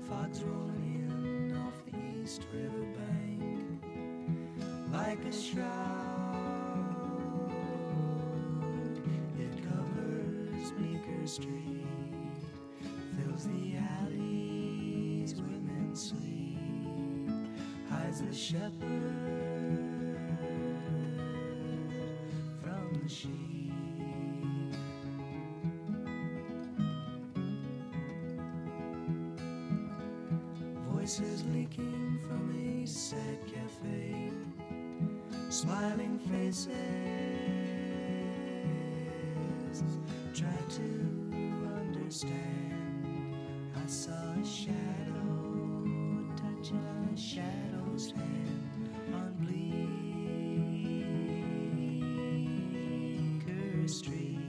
Fogs rolling in off the East River bank like a shroud. It covers Bleecker Street, fills the alleys where men sleep, hides the shepherd from the sheep. Voices leaking from a sad cafe, smiling faces try to understand. I saw a shadow touch a shadow's hand on Bleecker Street.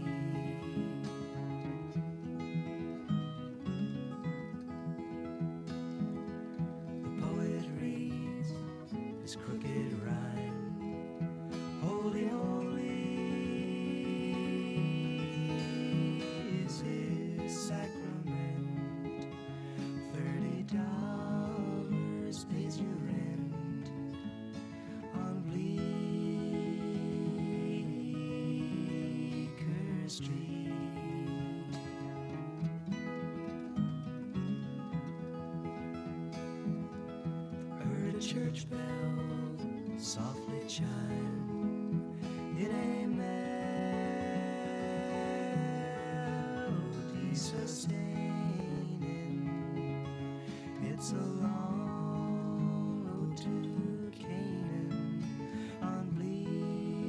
Crooked rhyme, holy, holy is his sacrament. $30 pays your rent on Bleecker Street. Heard a church bell softly chime in a melody sustaining. It's a long road to Canaan on Bleecker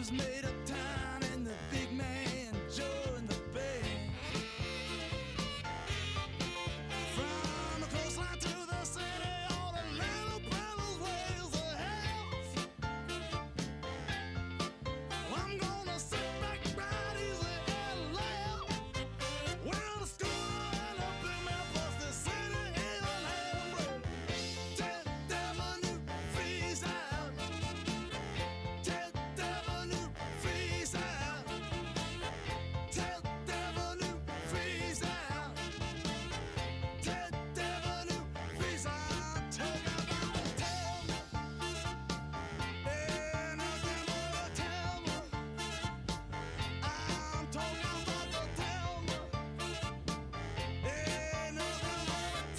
was made uptown and the big man Joe in the bay. From the coastline to the city, all the little brothers ways the house. Well, I'm gonna sit back right easy and laugh. Well, the schooner and the big man plus the city even had a break. Tenth Avenue freestyle. Tenth Avenue freestyle. Tenth Avenue freestyle. Tenth Avenue freestyle. Talk about the Thelma. Ain't nothing but a Thelma. I'm talking about the Thelma. Ain't nothing but a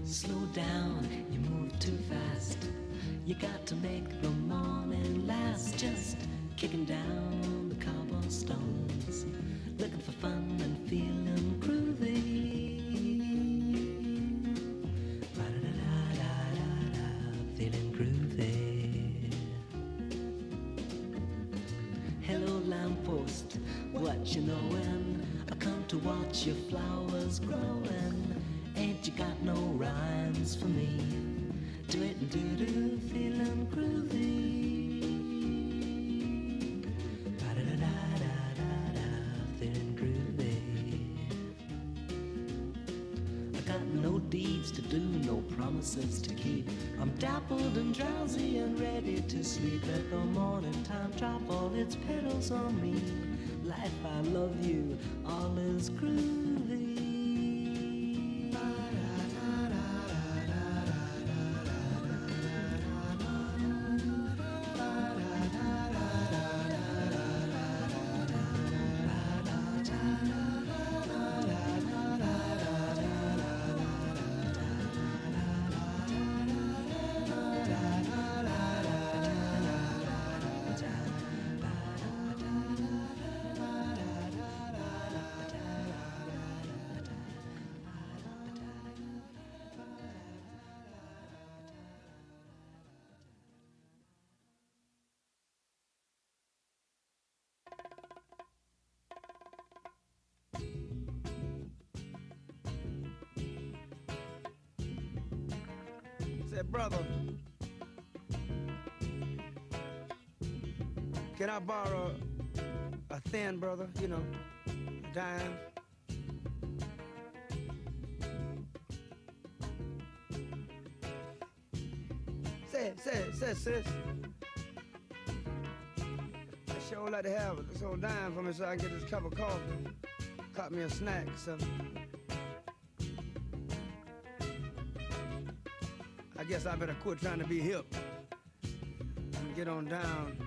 Slow down, you move too fast. You got to make the morning last. Just kicking down the cobblestones, looking for fun and feeling groovy. Ba-da-da-da-da-da, feeling groovy. Hello lamppost, what you knowin'? I come to watch your flowers growing. Ain't you got no rhymes for me? Do it and do-do, feeling groovy. Ba-da-da-da-da-da, feeling groovy. I got no deeds to do, no promises to keep. I'm dappled and drowsy and ready to sleep. Let the morning time drop all its petals on me. Life, I love you, all is groovy. Said, brother, can I borrow a thin, brother? You know, a dime. Say, sis. I sure would like to have this old dime for me so I can get this cup of coffee. Cut me a snack or something. I guess I better quit trying to be hip and get on down.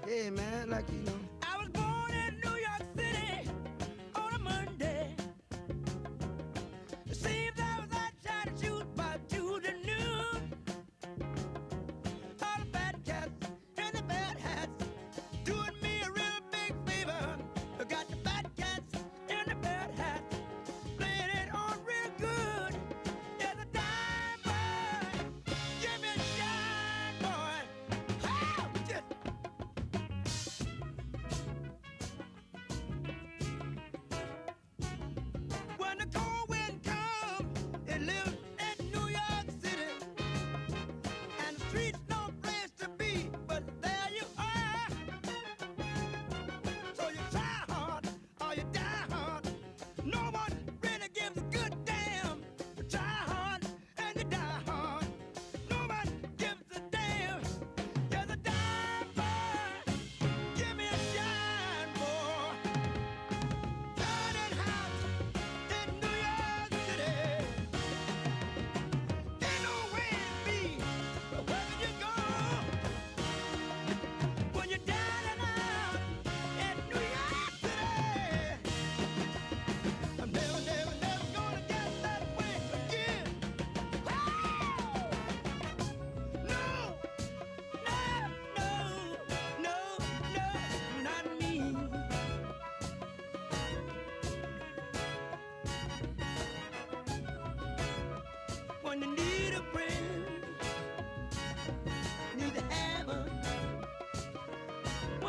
Hey, man, like, you know. I was born in New York City on a Monday. It seems I was out trying to shoot by Tuesday noon. All the bad cats and the bad hats doing me a real big favor. I got the bad cats and the bad hats playing it on real good. There's a dime boy, give me a dime boy. Oh, just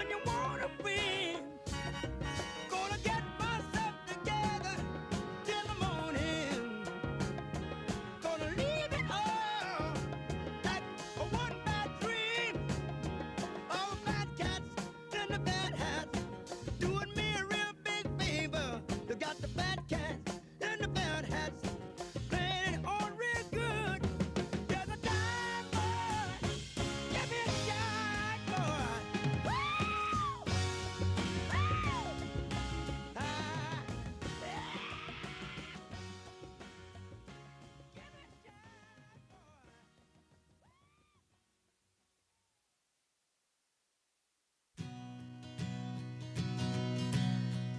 when you wanna win. Gonna get myself together till the morning. Gonna leave it all like a one bad dream. All bad cats and the bad hats doing me a real big favor. You got the bad cats and the bad hats playing it on real good. There's a dime boy, give me a shot, boy. Woo! Woo! Ah, yeah. Give me a shot,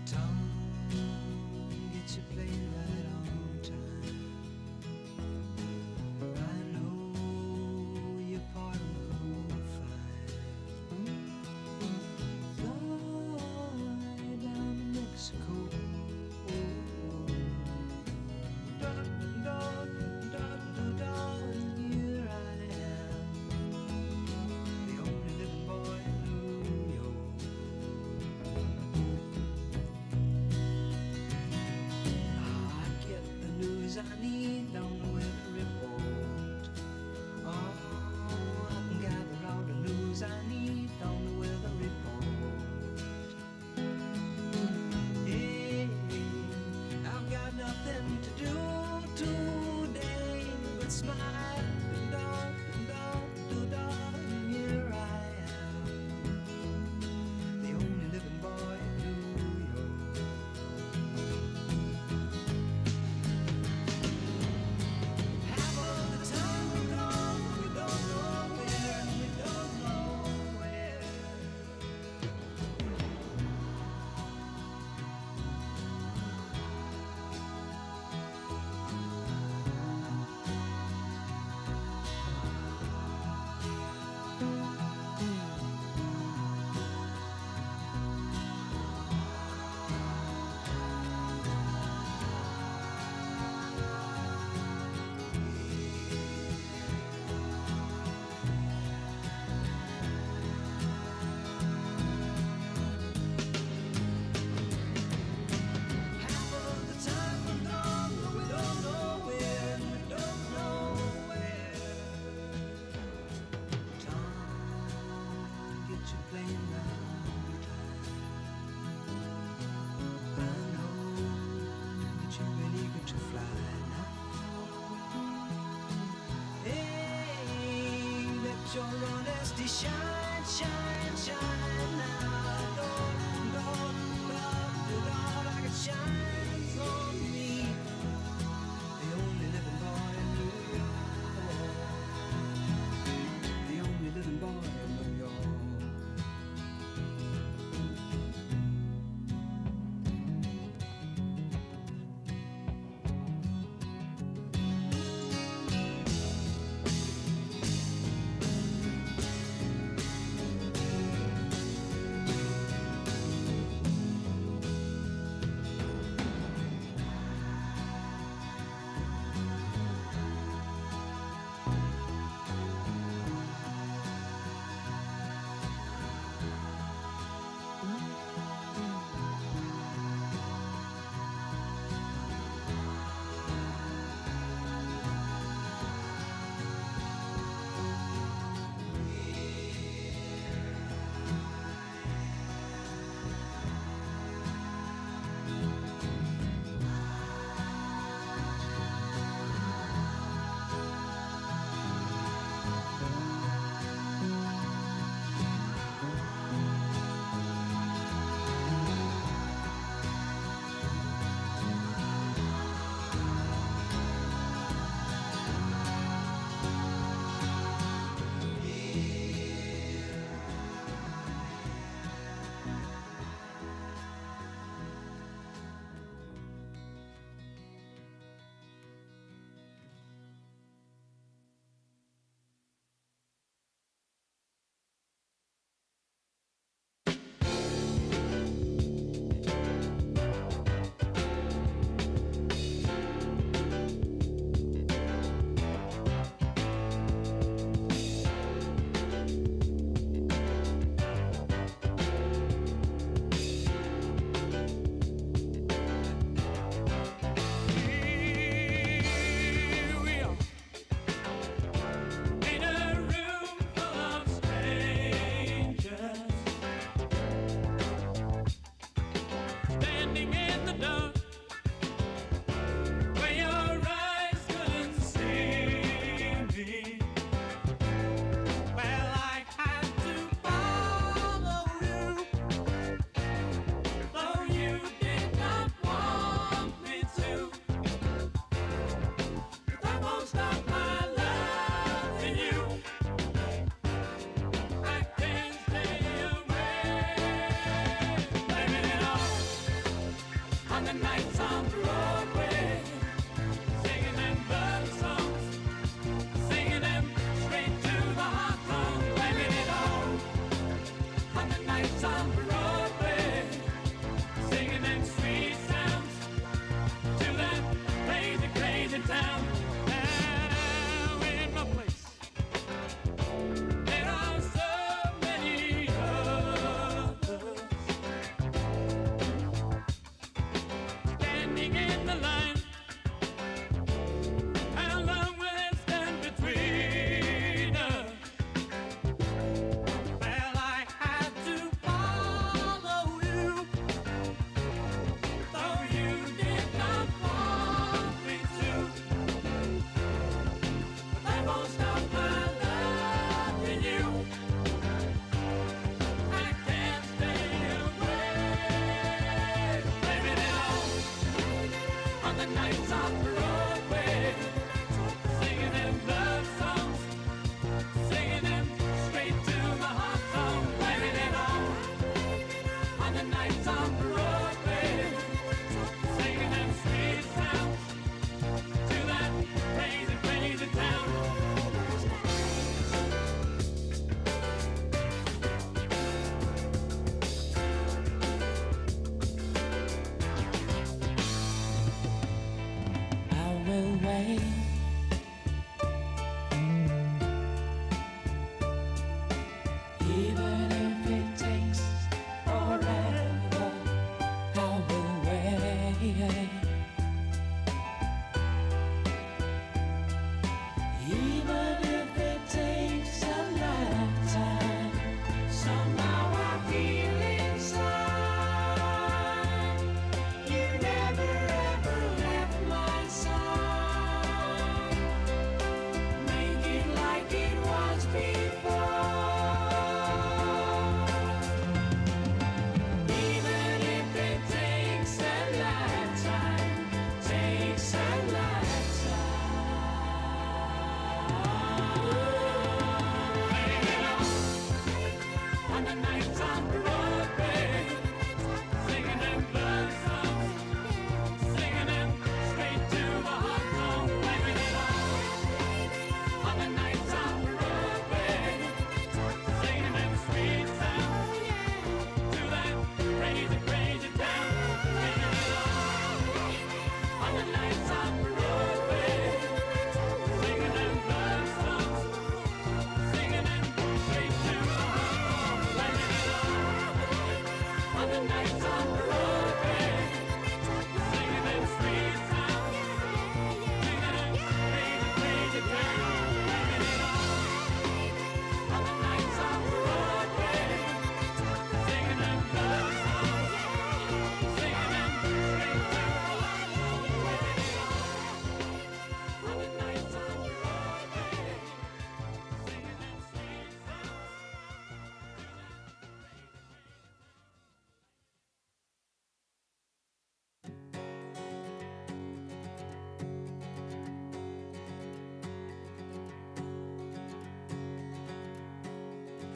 Tom, get your plane right on time. I know you're part of the cold fine. Fly down to Mexico. Here I am, the only living boy in New York. I get the news I need on the weather report. Oh, I can gather all the news I need on the weather report. Hey, I've got nothing to do today but smile and dog, here I am, the only living boy in New York. Half of the time we're gone, we don't know where, and we don't know where. Half of the time we're gone, but we don't know where, and we don't know where. Tom, get your plane right on time. I know that you're ready to fly now. Hey, let your honesty shine, shine, shine now. Like it shines on me, the only living boy in New York, the only living boy in New York. nights on Broadway, singing them sweet sounds to that crazy, crazy town. Now in my place, there are so many others standing in the line. How long will it stand between us? Well, I had to follow you, though you did not want me to. But that won't stop my loving you. I can't stay away. Blaming it all on the nights on Broadway, singing them love songs, singing them straight to the heart song. Blaming it all on the nights on Broadway, singing them sweet sounds to that crazy, crazy town. I will wait. Even if it takes forever, I will wait. Even if it takes a lifetime, somehow I feel inside you never ever left my side. Make it like it was before. Even if it takes a lifetime, takes a lifetime. On the nights on Broadway, singing them love songs, singing them straight to the heart song. Blaming it all on the nights on Broadway, singing them sweet sounds to that crazy, crazy town. Blaming it all on the nights on Broadway, singing them love songs, singing them straight to the heart song. Blaming it all on the nights on Broadway, singing them sweet sounds, singing them crazy, crazy town. Blaming it all on the nights on Broadway, singing them love songs, singing them straight to the heart song. Blaming it all on the nights on Broadway, singing them sweet sounds.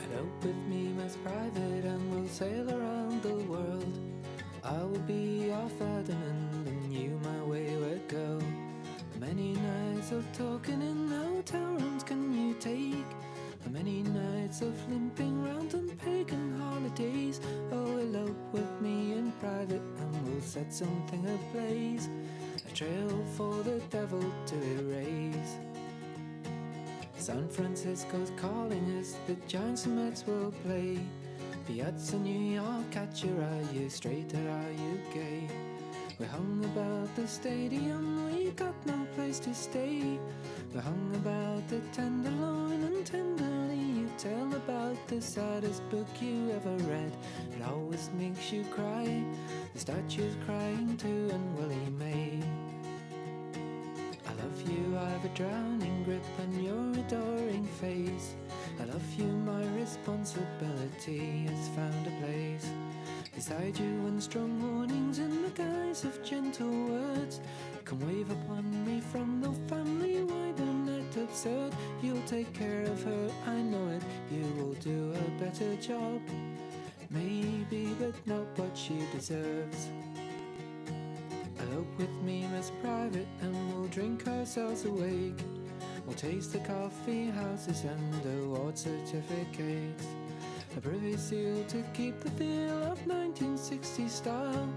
Elope with me, Miss Private, and we'll sail around the world. I will be your Ferdinand, and you my wayward girl. How many nights of talking in hotel rooms can you take? How many nights of limping round on pagan holidays? Oh, elope with me in private, and we'll set something ablaze, a trail for the devil to erase. San Francisco's calling us, the Giants and Mets will play. Piazza New York, catch your eye, you straight or are you gay? We hung about the stadium, we got no place to stay. We hung about the Tenderloin, and tenderly you tell about the saddest book you ever read. It always makes you cry, the statue's crying too, and Willie May. I love you, I've a drowning grip on your adoring face. I love you, my responsibility has found a place beside you, and strong warnings in the guise of gentle words come wave upon me from the family wide and net absurd. You'll take care of her, I know it, you will do a better job, maybe, but not what she deserves. Elope with me, Miss Private, and we'll drink ourselves awake. We'll taste the coffee houses and award certificates. a privy seal to keep the feel of 1960 style.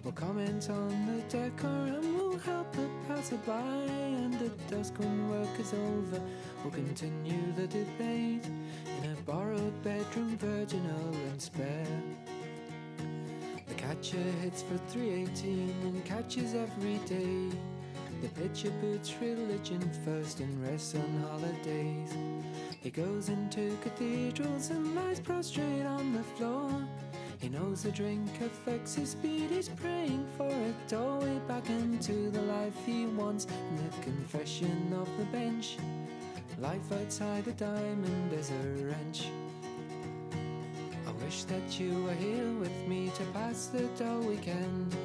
We'll comment on the decor and we'll help the passerby. And at dusk when work is over, we'll continue the debate in a borrowed bedroom, virginal and spare. The catcher hits for 318 and catches every day. The pitcher puts religion first and rests on holidays. He goes into cathedrals and lies prostrate on the floor. He knows the drink affects his speed. He's praying for a doorway back into the life he wants. And the confession of the bench, life outside the diamond is a wrench. I wish that you were here with me to pass the dull weekend.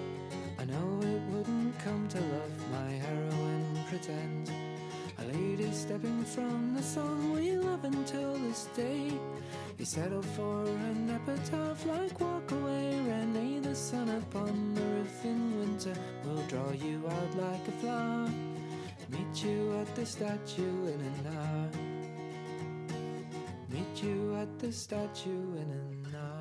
I know it wouldn't come to love my heroine pretend. A lady stepping from the song we love until this day. You settle for an epitaph like Walk Away, Renee. The sun upon the roof in winter will draw you out like a flower. Meet you at the statue in an hour. Meet you at the statue in an hour.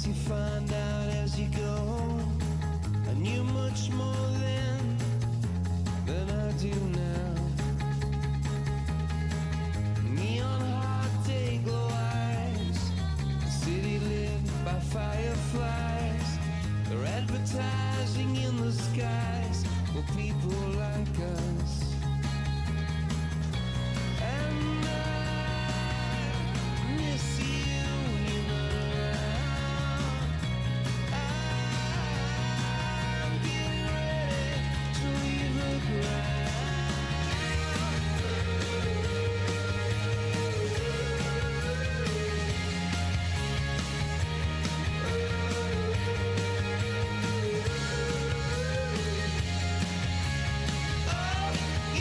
You find out as you go. I knew much more then than I do now. Neon hot day glow eyes, the city lit by fireflies. They're advertising in the skies for people like us. And I miss you when you're not around. I'm getting ready to leave the ground. Oh,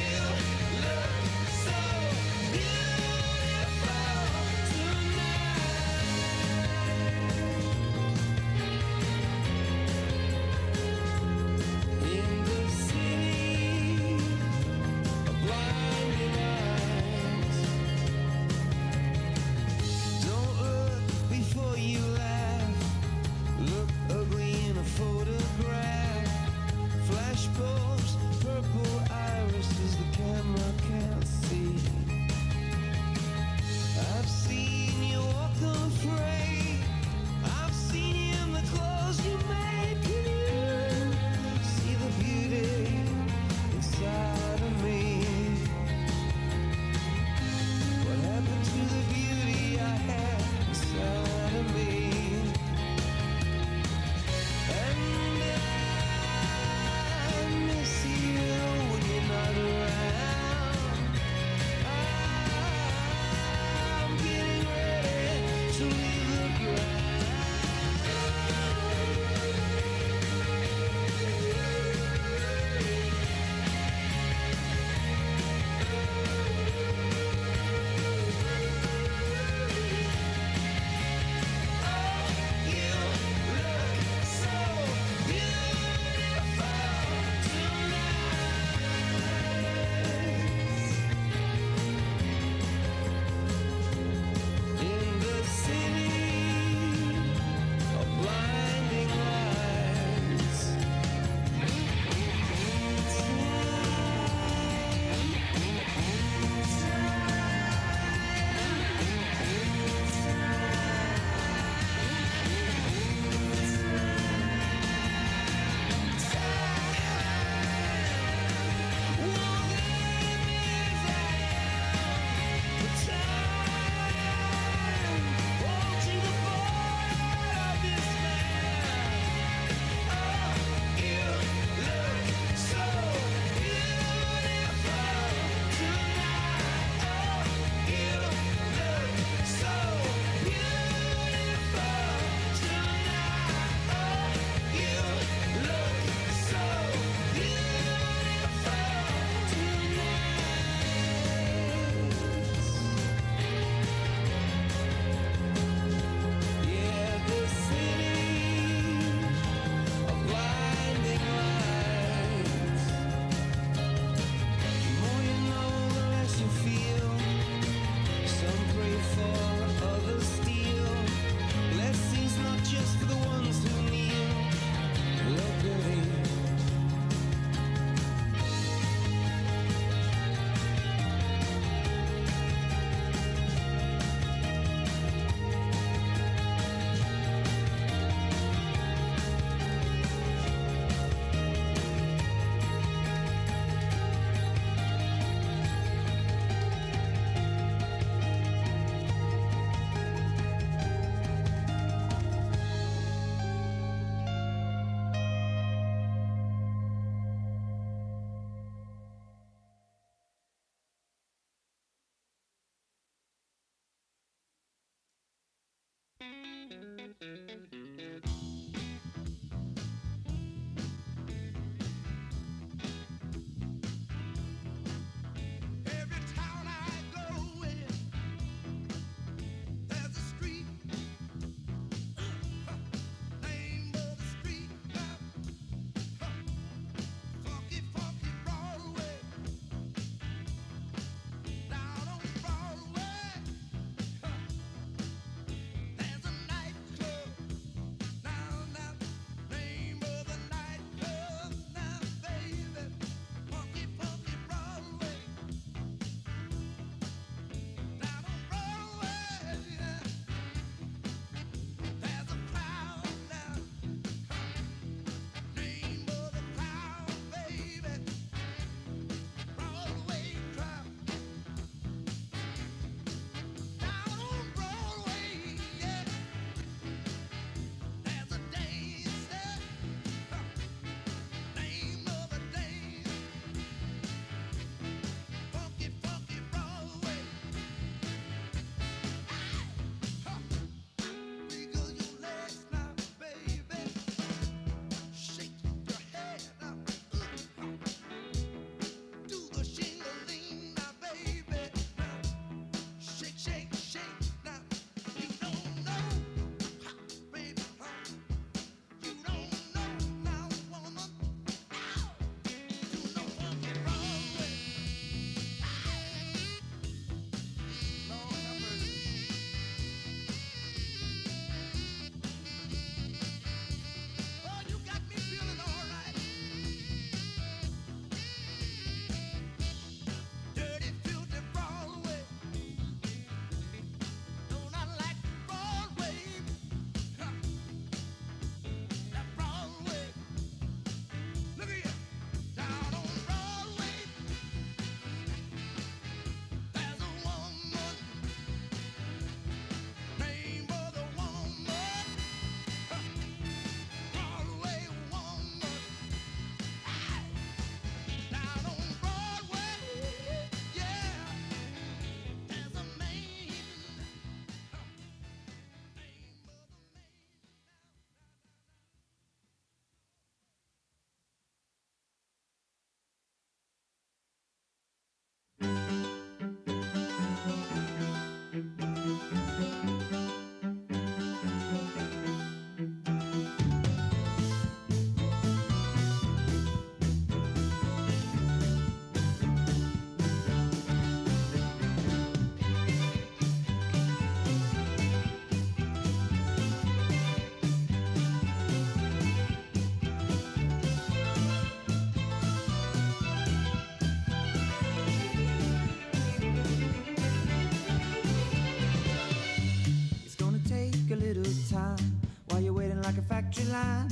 factory line.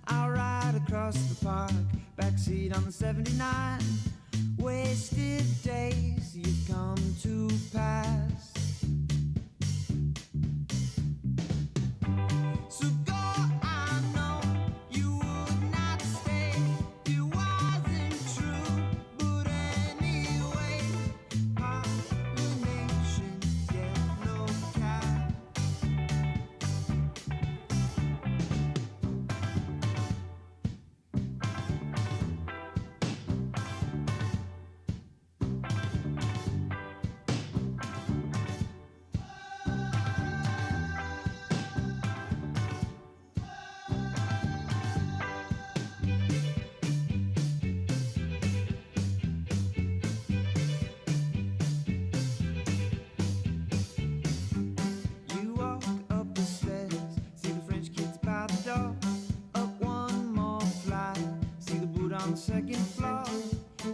I'll ride across the park, backseat on the 79. Wasted days you come to pass. So go, I know you would not stay. It wasn't true, but anyway, pollination get no cash. You walk up the stairs, see the French kids by the door. Up one more flight, see the boot on the second floor.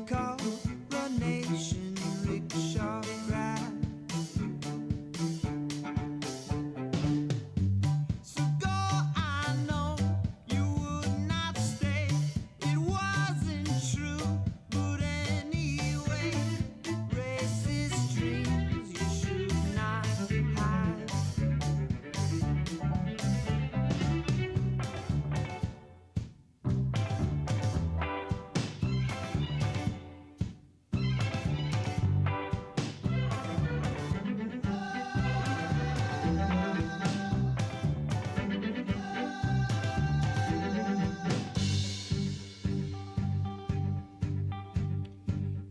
Coronation rickshaw ride. So go, I know you would not stay. It wasn't true, but anyway, racist dreams you should not hide.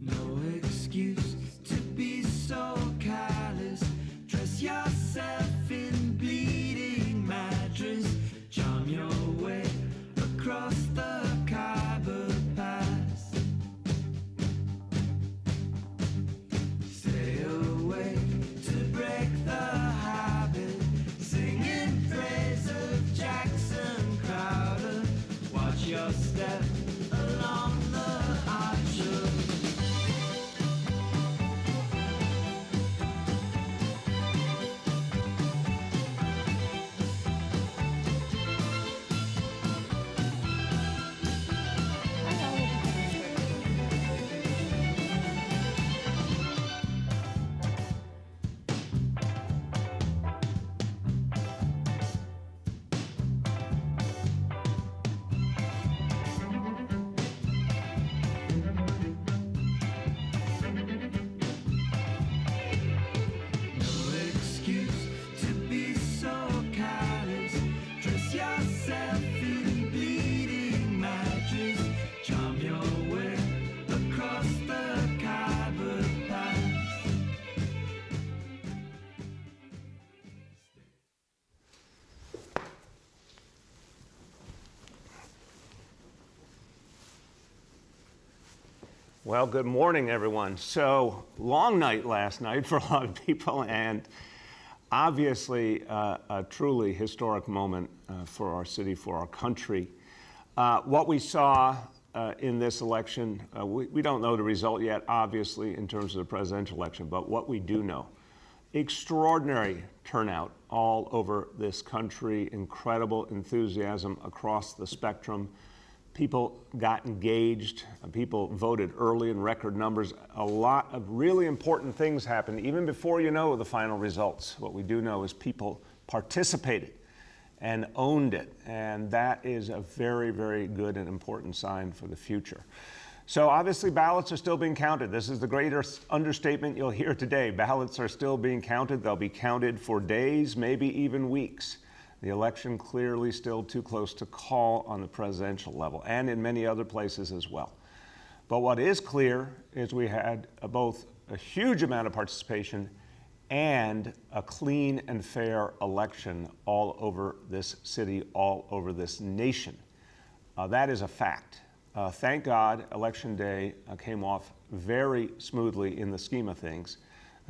No excuse to be so callous. Dress yourself in bleeding mattress. Charm your way across the Khyber Pass. Stay away to break the habit. Singing praise of Jackson Crowder. Watch your step along the arch of no excuse to be so callous. Dress yourself in bleeding mattress. Charm your way across the Khyber Pass. Well, good morning, everyone. So, long night last night for a lot of people, and obviously a truly historic moment for our city, for our country. What we saw in this election, we don't know the result yet, obviously, in terms of the presidential election, but what we do know, extraordinary turnout all over this country, incredible enthusiasm across the spectrum. People got engaged, people voted early in record numbers. A lot of really important things happened even before you know the final results. What we do know is people participated and owned it, and that is a very, very good and important sign for the future. So obviously ballots are still being counted. This is the greatest understatement you'll hear today. Ballots are still being counted. They'll be counted for days, maybe even weeks. The election clearly still too close to call on the presidential level and in many other places as well. But what is clear is we had both a huge amount of participation and a clean and fair election all over this city, all over this nation. That is a fact. Thank God Election Day came off very smoothly in the scheme of things,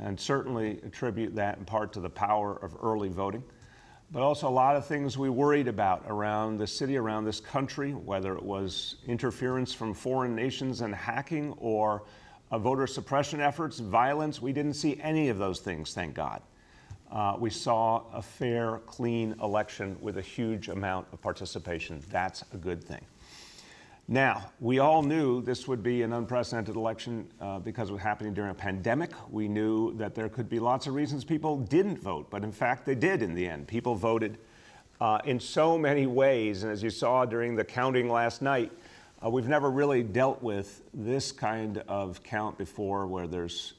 and certainly attribute that in part to the power of early voting. But also a lot of things we worried about around the city, around this country, whether it was interference from foreign nations and hacking or voter suppression efforts, violence. We didn't see any of those things, thank God. We saw a fair, clean election with a huge amount of participation. That's a good thing. Now, we all knew this would be an unprecedented election because it was happening during a pandemic. We knew that there could be lots of reasons people didn't vote, but in fact they did in the end. People voted in so many ways, and as you saw during the counting last night, we've never really dealt with this kind of count before where there's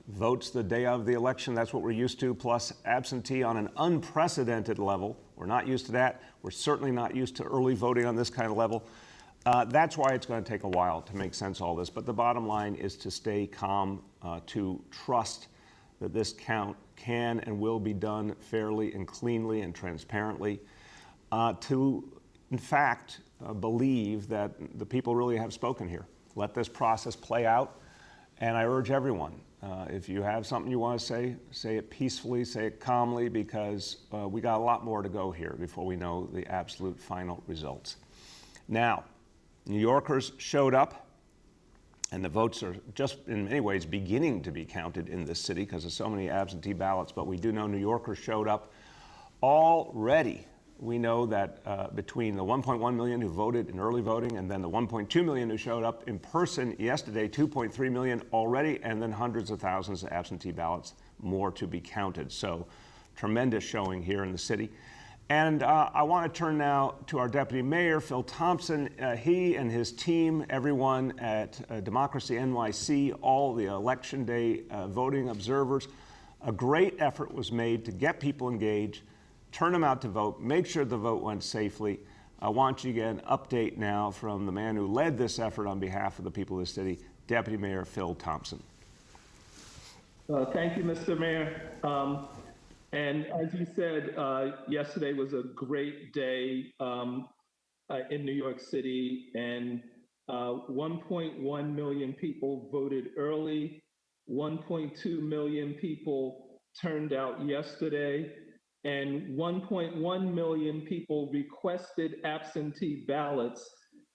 votes the day of the election. That's what we're used to, plus absentee on an unprecedented level. We're not used to that. We're certainly not used to early voting on this kind of level. That's why it's going to take a while to make sense of all this. But the bottom line is to stay calm, to trust that this count can and will be done fairly and cleanly and transparently, to, in fact, believe that the people really have spoken here. Let this process play out. And I urge everyone, if you have something you want to say it peacefully, say it calmly, because we got a lot more to go here before we know the absolute final results. Now, New Yorkers showed up, and the votes are just in many ways beginning to be counted in this city because there's so many absentee ballots, but we do know New Yorkers showed up already. We know that between the 1.1 million who voted in early voting and then the 1.2 million who showed up in person yesterday, 2.3 million already, and then hundreds of thousands of absentee ballots more to be counted. So tremendous showing here in the city. And I want to turn now to our Deputy Mayor, Phil Thompson. He and his team, everyone at Democracy NYC, all the Election Day voting observers, a great effort was made to get people engaged, turn them out to vote, make sure the vote went safely. I want you to get an update now from the man who led this effort on behalf of the people of the city, Deputy Mayor Phil Thompson. Thank you, Mr. Mayor. And as you said, yesterday was a great day in New York City, and 1.1 million people voted early. 1.2 million people turned out yesterday, and 1.1 million people requested absentee ballots,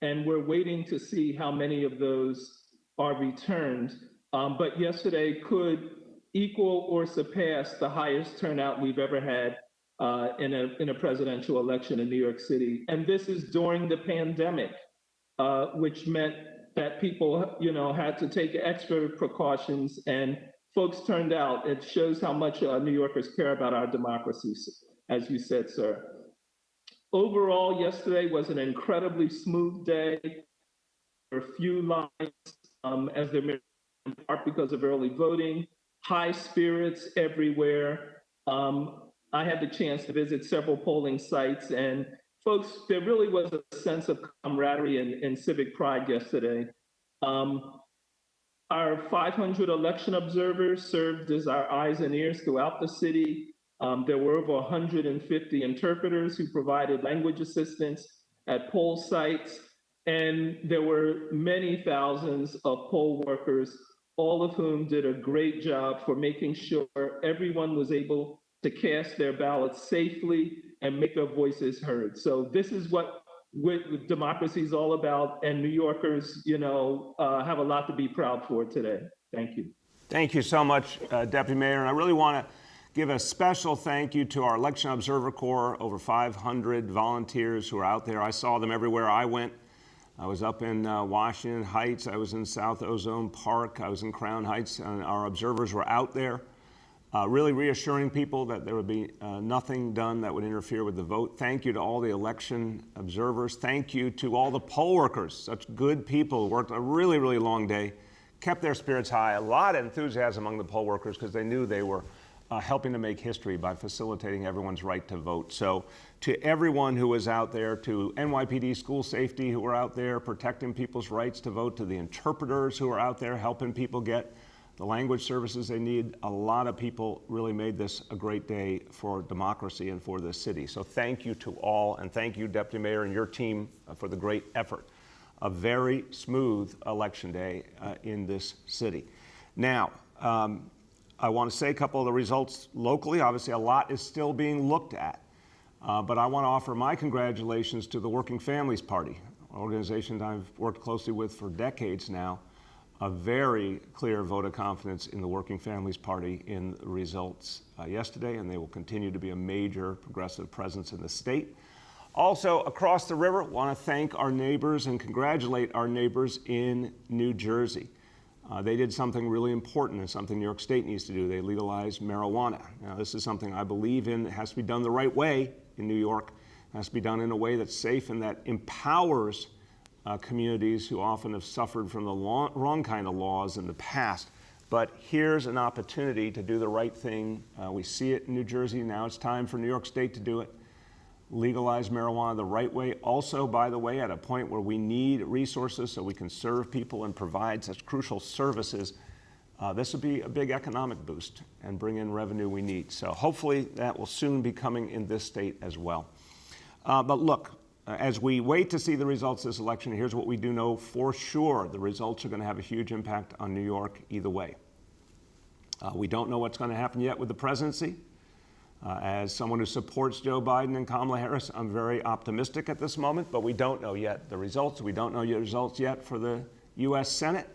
and we're waiting to see how many of those are returned. But yesterday could equal or surpass the highest turnout we've ever had in a presidential election in New York City. And this is during the pandemic, which meant that people, had to take extra precautions, and folks turned out. It shows how much New Yorkers care about our democracy, as you said, sir. Overall, yesterday was an incredibly smooth day. There were a few lines, as there may be in part because of early voting. High spirits everywhere. I had the chance to visit several polling sites, and folks, there really was a sense of camaraderie and civic pride yesterday. Our 500 election observers served as our eyes and ears throughout the city. There were over 150 interpreters who provided language assistance at poll sites, and there were many thousands of poll workers, all of whom did a great job for making sure everyone was able to cast their ballots safely and make their voices heard. So this is what democracy is all about, and New Yorkers, have a lot to be proud for today. Thank you. Thank you so much, Deputy Mayor. And I really want to give a special thank you to our Election Observer Corps, over 500 volunteers who are out there. I saw them everywhere I went. I was up in Washington Heights, I was in South Ozone Park, I was in Crown Heights, and our observers were out there really reassuring people that there would be nothing done that would interfere with the vote. Thank you to all the election observers. Thank you to all the poll workers, such good people who worked a really, really long day, kept their spirits high. A lot of enthusiasm among the poll workers because they knew they were helping to make history by facilitating everyone's right to vote. So to everyone who was out there, to NYPD school safety who were out there protecting people's rights to vote, to the interpreters who are out there helping people get the language services they need, a lot of people really made this a great day for democracy and for this city. So thank you to all, and thank you, Deputy Mayor, and your team for the great effort. A very smooth election day in this city. Now, I want to say a couple of the results locally. Obviously, a lot is still being looked at, but I want to offer my congratulations to the Working Families Party, an organization I've worked closely with for decades now. a very clear vote of confidence in the Working Families Party in the results yesterday, and they will continue to be a major progressive presence in the state. Also, across the river, want to thank our neighbors and congratulate our neighbors in New Jersey. They did something really important and something New York State needs to do. They legalized marijuana. Now, this is something I believe in. It has to be done the right way in New York. It has to be done in a way that's safe and that empowers communities who often have suffered from the wrong kind of laws in the past. But here's an opportunity to do the right thing. We see it in New Jersey. Now it's time for New York State to do it. Legalize marijuana the right way. Also, by the way, at a point where we need resources so we can serve people and provide such crucial services, this would be a big economic boost and bring in revenue we need. So hopefully that will soon be coming in this state as well. But look, as we wait to see the results of this election, here's what we do know for sure. The results are going to have a huge impact on New York either way. We don't know what's going to happen yet with the presidency. As someone who supports Joe Biden and Kamala Harris, I'm very optimistic at this moment, but we don't know yet the results. We don't know the results yet for the U.S. Senate.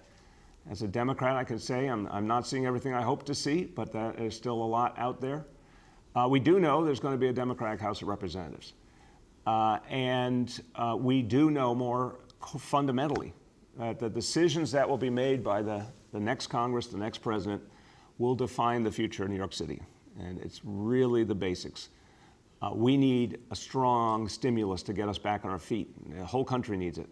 As a Democrat, I can say I'm not seeing everything I hope to see, but there is still a lot out there. We do know there's going to be a Democratic House of Representatives. And we do know more fundamentally that the decisions that will be made by the next Congress, the next president, will define the future of New York City. And it's really the basics. We need a strong stimulus to get us back on our feet. The whole country needs it.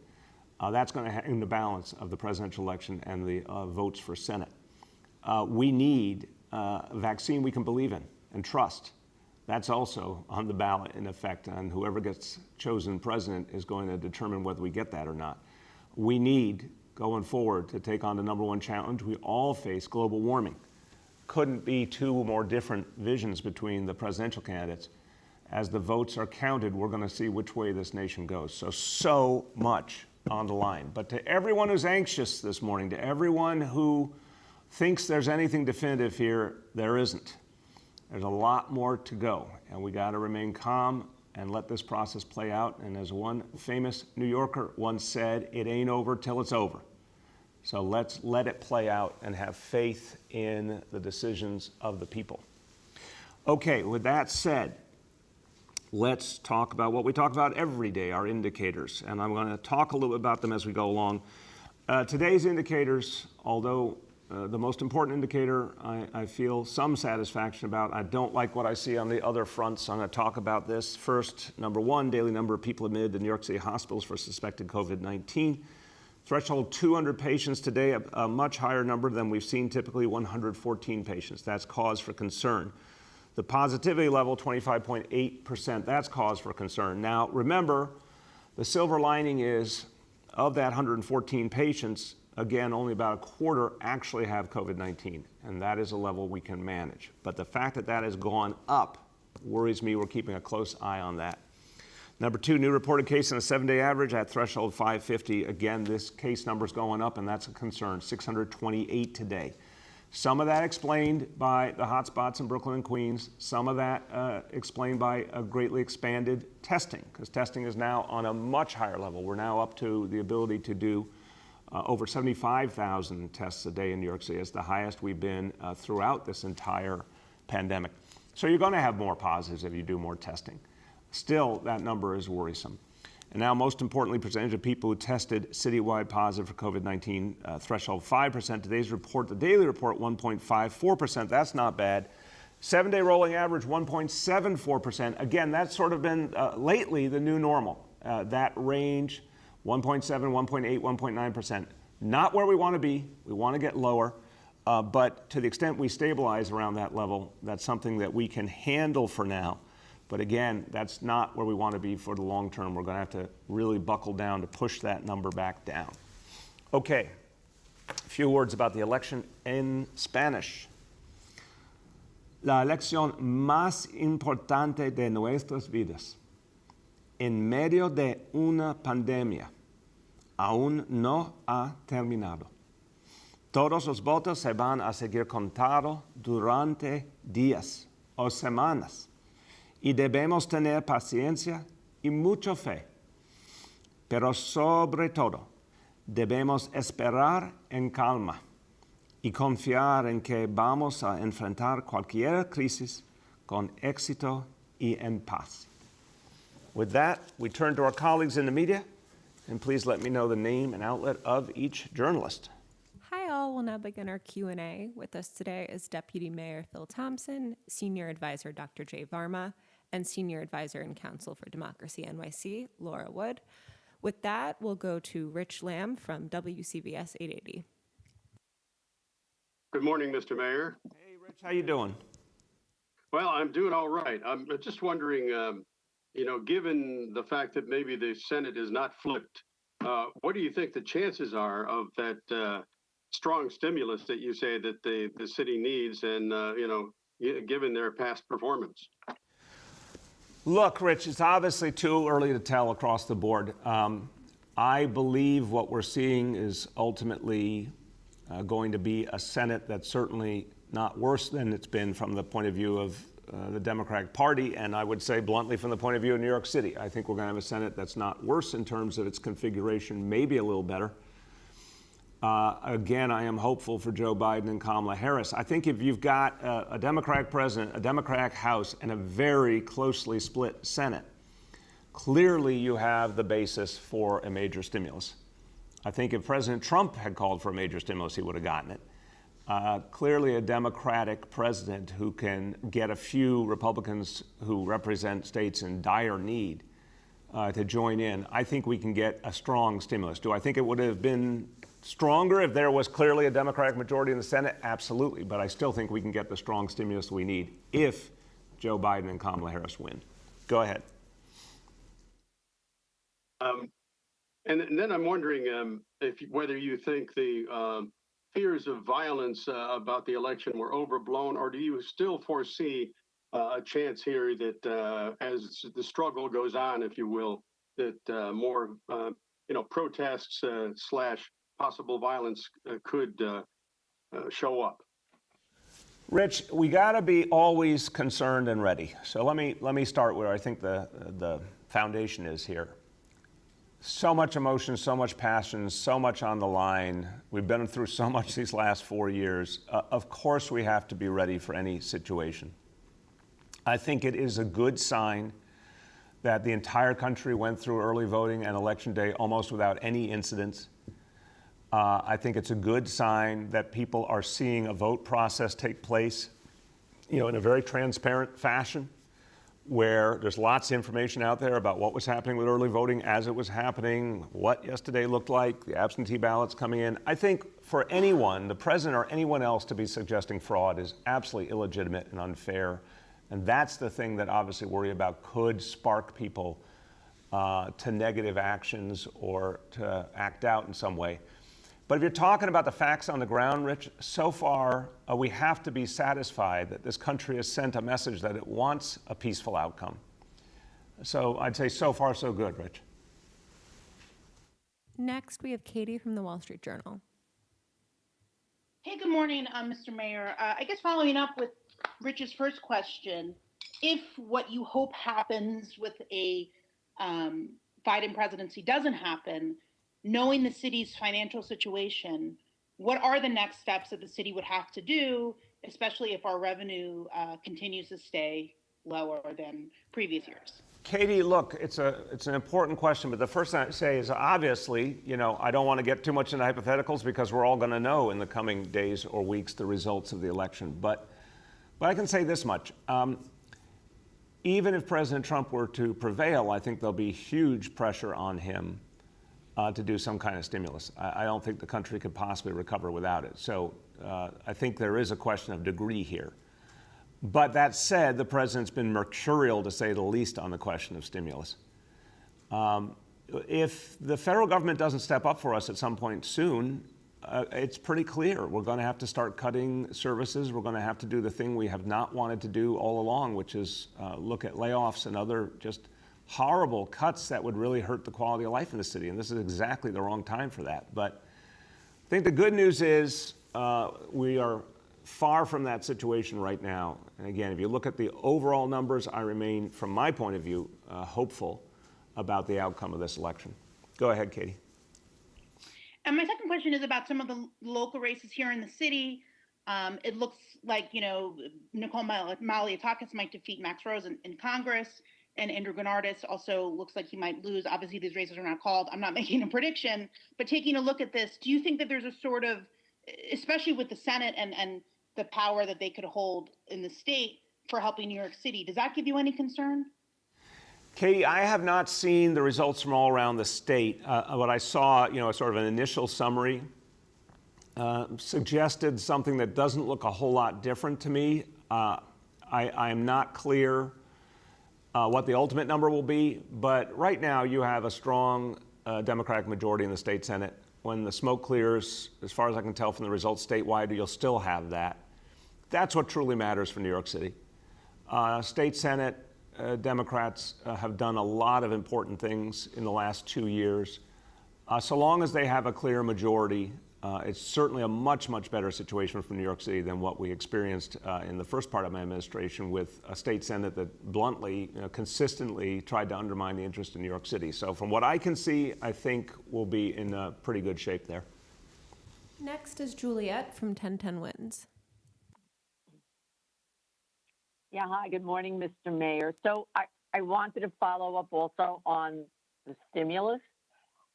That's going to hang the balance of the presidential election and the votes for Senate. We need a vaccine we can believe in and trust. That's also on the ballot in effect, and whoever gets chosen president is going to determine whether we get that or not. We need, going forward, to take on the number one challenge we all face, global warming. Couldn't be two more different visions between the presidential candidates. As the votes are counted, we're going to see which way this nation goes. So much on the line. But to everyone who's anxious this morning, to everyone who thinks there's anything definitive here, there isn't. There's a lot more to go, and we got to remain calm and let this process play out. And as one famous New Yorker once said, it ain't over till it's over. So let's let it play out and have faith in the decisions of the people. Okay, with that said, let's talk about what we talk about every day, our indicators. And I'm going to talk a little bit about them as we go along. Today's indicators, although the most important indicator I feel some satisfaction about, I don't like what I see on the other fronts. So I'm going to talk about this. First, number one, daily number of people admitted to New York City hospitals for suspected COVID-19. Threshold 200 patients today, a much higher number than we've seen typically, 114 patients. That's cause for concern. The positivity level, 25.8%, that's cause for concern. Now, remember, the silver lining is, of that 114 patients, again, only about a quarter actually have COVID-19, and that is a level we can manage. But the fact that that has gone up worries me. We're keeping a close eye on that. Number two, new reported case on a 7-day average at threshold 550. Again, this case number is going up, and that's a concern, 628 today. Some of that explained by the hotspots in Brooklyn and Queens. Some of that explained by a greatly expanded testing, because testing is now on a much higher level. We're now up to the ability to do over 75,000 tests a day in New York City. It's the highest we've been throughout this entire pandemic. So you're going to have more positives if you do more testing. Still, that number is worrisome. And now, most importantly, percentage of people who tested citywide positive for COVID-19, threshold 5%. Today's report, the daily report, 1.54%. That's not bad. 7-day rolling average, 1.74%. Again, that's sort of been lately the new normal. That range, 1.7, 1.8, 1.9%. Not where we want to be. We want to get lower. But to the extent we stabilize around that level, that's something that we can handle for now. But again, that's not where we want to be for the long term. We're going to have to really buckle down to push that number back down. Okay, a few words about the election in Spanish. La elección más importante de nuestras vidas, en medio de una pandemia, aún no ha terminado. Todos los votos se van a seguir contados durante días o semanas. Y debemos tener paciencia y mucha fe. Pero sobre todo, Debemos esperar en calma y confiar en que vamos a enfrentar cualquier crisis con éxito y en paz. With that, we turn to our colleagues in the media, and please let me know the name and outlet of each journalist. Hi all, we'll now begin our Q&A. With us today is Deputy Mayor Phil Thompson, Senior Advisor Dr. Jay Varma, and Senior Advisor and Counsel for Democracy NYC, Laura Wood. With that, we'll go to Rich Lamb from WCBS 880. Good morning, Mr. Mayor. Hey, Rich, how you doing? Well, I'm doing all right. I'm just wondering, given the fact that maybe the Senate is not flipped, what do you think the chances are of that strong stimulus that you say that the city needs and, given their past performance? Look, Rich, it's obviously too early to tell across the board. I believe what we're seeing is ultimately going to be a Senate that's certainly not worse than it's been from the point of view of the Democratic Party, and I would say bluntly from the point of view of New York City. I think we're going to have a Senate that's not worse in terms of its configuration, maybe a little better. Again, I am hopeful for Joe Biden and Kamala Harris. I think if you've got a Democratic president, a Democratic House, and a very closely split Senate, clearly you have the basis for a major stimulus. I think if President Trump had called for a major stimulus, he would have gotten it. Clearly a Democratic president who can get a few Republicans who represent states in dire need to join in, I think we can get a strong stimulus. Do I think it would have been stronger if there was clearly a Democratic majority in the Senate? Absolutely, but I still think we can get the strong stimulus we need if Joe Biden and Kamala Harris win. Go ahead. And then I'm wondering whether you think the fears of violence about the election were overblown, or do you still foresee a chance here that as the struggle goes on, if you will, that more protests / possible violence could show up? Rich, we got to be always concerned and ready. So let me start where I think the foundation is here. So much emotion, so much passion, so much on the line. We've been through so much these last 4 years. Of course, we have to be ready for any situation. I think it is a good sign that the entire country went through early voting and election day almost without any incidents. I think it's a good sign that people are seeing a vote process take place, in a very transparent fashion, where there's lots of information out there about what was happening with early voting as it was happening, what yesterday looked like, the absentee ballots coming in. I think for anyone, the president or anyone else, to be suggesting fraud is absolutely illegitimate and unfair. And that's the thing that obviously worry about could spark people to negative actions or to act out in some way. But if you're talking about the facts on the ground, Rich, so far we have to be satisfied that this country has sent a message that it wants a peaceful outcome. So I'd say so far so good, Rich. Next, we have Katie from the Wall Street Journal. Hey, good morning, Mr. Mayor. I guess following up with Rich's first question, if what you hope happens with a Biden presidency doesn't happen, knowing the city's financial situation, what are the next steps that the city would have to do, especially if our revenue continues to stay lower than previous years? Katie, look, it's an important question, but the first thing I say is obviously, I don't want to get too much into hypotheticals because we're all going to know in the coming days or weeks the results of the election. But I can say this much. Even if President Trump were to prevail, I think there'll be huge pressure on him to do some kind of stimulus. I don't think the country could possibly recover without it. So I think there is a question of degree here. But that said, the president's been mercurial, to say the least, on the question of stimulus. If the federal government doesn't step up for us at some point soon, it's pretty clear. We're going to have to start cutting services. We're going to have to do the thing we have not wanted to do all along, which is look at layoffs and other just horrible cuts that would really hurt the quality of life in the city. And this is exactly the wrong time for that. But I think the good news is we are far from that situation right now. And again, if you look at the overall numbers, I remain, from my point of view, hopeful about the outcome of this election. Go ahead, Katie. And my second question is about some of the local races here in the city. It looks like, Nicole Maliotakis might defeat Max Rose in Congress, and Andrew Gennardis also looks like he might lose. Obviously, these races are not called. I'm not making a prediction, but taking a look at this, do you think that there's a sort of, especially with the Senate and the power that they could hold in the state for helping New York City, does that give you any concern? Katie, I have not seen the results from all around the state. What I saw, sort of an initial summary, suggested something that doesn't look a whole lot different to me. I am not clear what the ultimate number will be, but right now you have a strong Democratic majority in the state Senate. When the smoke clears, as far as I can tell from the results statewide, you'll still have that. That's what truly matters for New York City. State Senate Democrats have done a lot of important things in the last 2 years. So long as they have a clear majority, it's certainly a much, much better situation for New York City than what we experienced in the first part of my administration with a state Senate that bluntly, consistently tried to undermine the interest in New York City. So from what I can see, I think we'll be in pretty good shape there. Next is Juliet from 1010 Wins. Yeah, hi, good morning, Mr. Mayor. So I wanted to follow up also on the stimulus.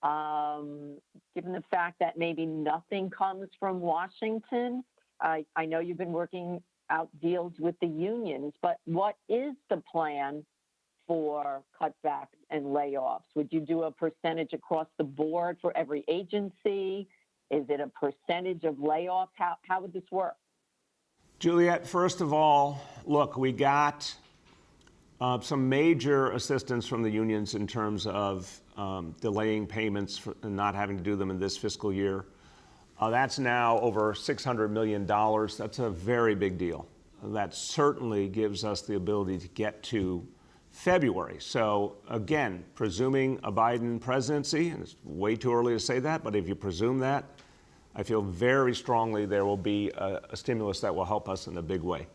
Given the fact that maybe nothing comes from Washington, I know you've been working out deals with the unions, but what is the plan for cutbacks and layoffs? Would you do a percentage across the board for every agency? Is it a percentage of layoffs? How would this work? Juliet, first of all, look, we got some major assistance from the unions in terms of delaying payments and not having to do them in this fiscal year. That's now over $600 million. That's a very big deal. That certainly gives us the ability to get to February. So again, presuming a Biden presidency, and it's way too early to say that, but if you presume that, I feel very strongly there will be a stimulus that will help us in a big way.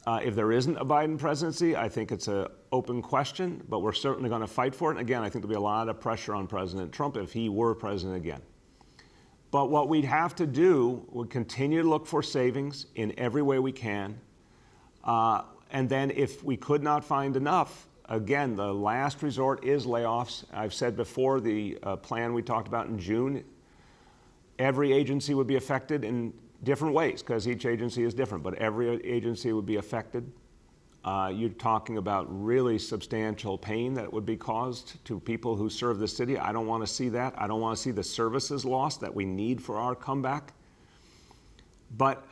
If there isn't a Biden presidency, I think it's an open question, but we're certainly going to fight for it. And again, I think there'll be a lot of pressure on President Trump if he were president again. But what we'd have to do would continue to look for savings in every way we can. And then if we could not find enough, again, the last resort is layoffs. I've said before, the plan we talked about in June, every agency would be affected in different ways because each agency is different, but every agency would be affected. You're talking about really substantial pain that would be caused to people who serve the city. I don't want to see that. I don't want to see the services lost that we need for our comeback. But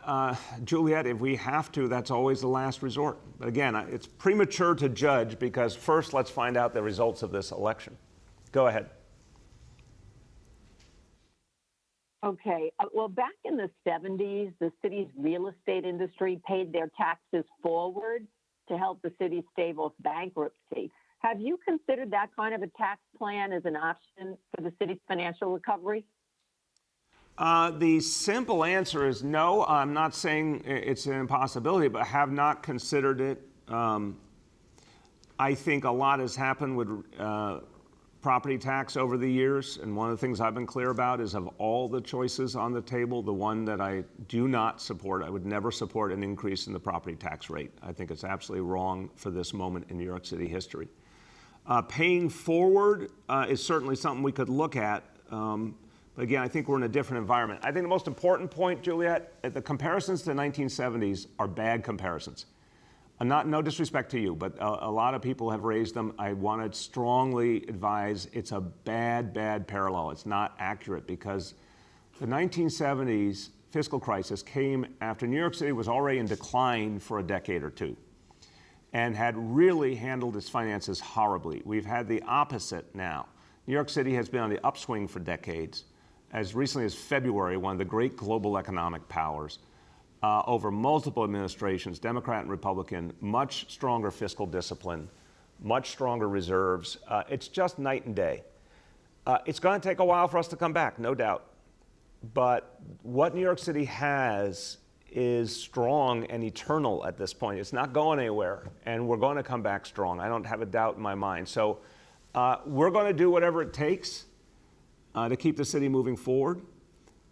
Juliet, if we have to, that's always the last resort. But again, it's premature to judge because first let's find out the results of this election. Go ahead. Okay. Well, back in the 70s, the city's real estate industry paid their taxes forward to help the city stave off bankruptcy. Have you considered that kind of a tax plan as an option for the city's financial recovery? The simple answer is no. I'm not saying it's an impossibility, but I have not considered it. I think a lot has happened with property tax over the years, and one of the things I've been clear about is of all the choices on the table, the one that I do not support, I would never support an increase in the property tax rate. I think it's absolutely wrong for this moment in New York City history. Paying forward is certainly something we could look at, but again, I think we're in a different environment. I think the most important point, Juliet, the comparisons to the 1970s are bad comparisons. No disrespect to you, but a lot of people have raised them. I want to strongly advise it's a bad, bad parallel. It's not accurate because the 1970s fiscal crisis came after New York City was already in decline for a decade or two and had really handled its finances horribly. We've had the opposite now. New York City has been on the upswing for decades. As recently as February, one of the great global economic powers, over multiple administrations, Democrat and Republican, much stronger fiscal discipline, much stronger reserves. It's just night and day. It's going to take a while for us to come back, no doubt. But what New York City has is strong and eternal at this point. It's not going anywhere, and we're going to come back strong. I don't have a doubt in my mind. So we're going to do whatever it takes. to keep the city moving forward.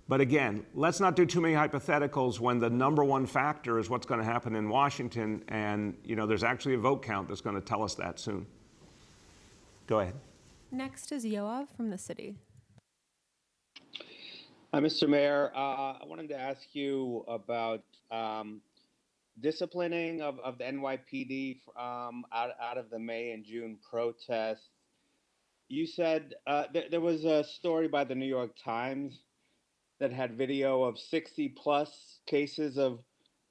But again, let's not do too many hypotheticals when the number one factor is what's going to happen in Washington, and there's actually a vote count that's going to tell us that soon. Go ahead. Next is Yoav from the city. Hi, Mr. Mayor. I wanted to ask you about disciplining of the NYPD out of the May and June protests. You said there was a story by the New York Times that had video of 60 plus cases of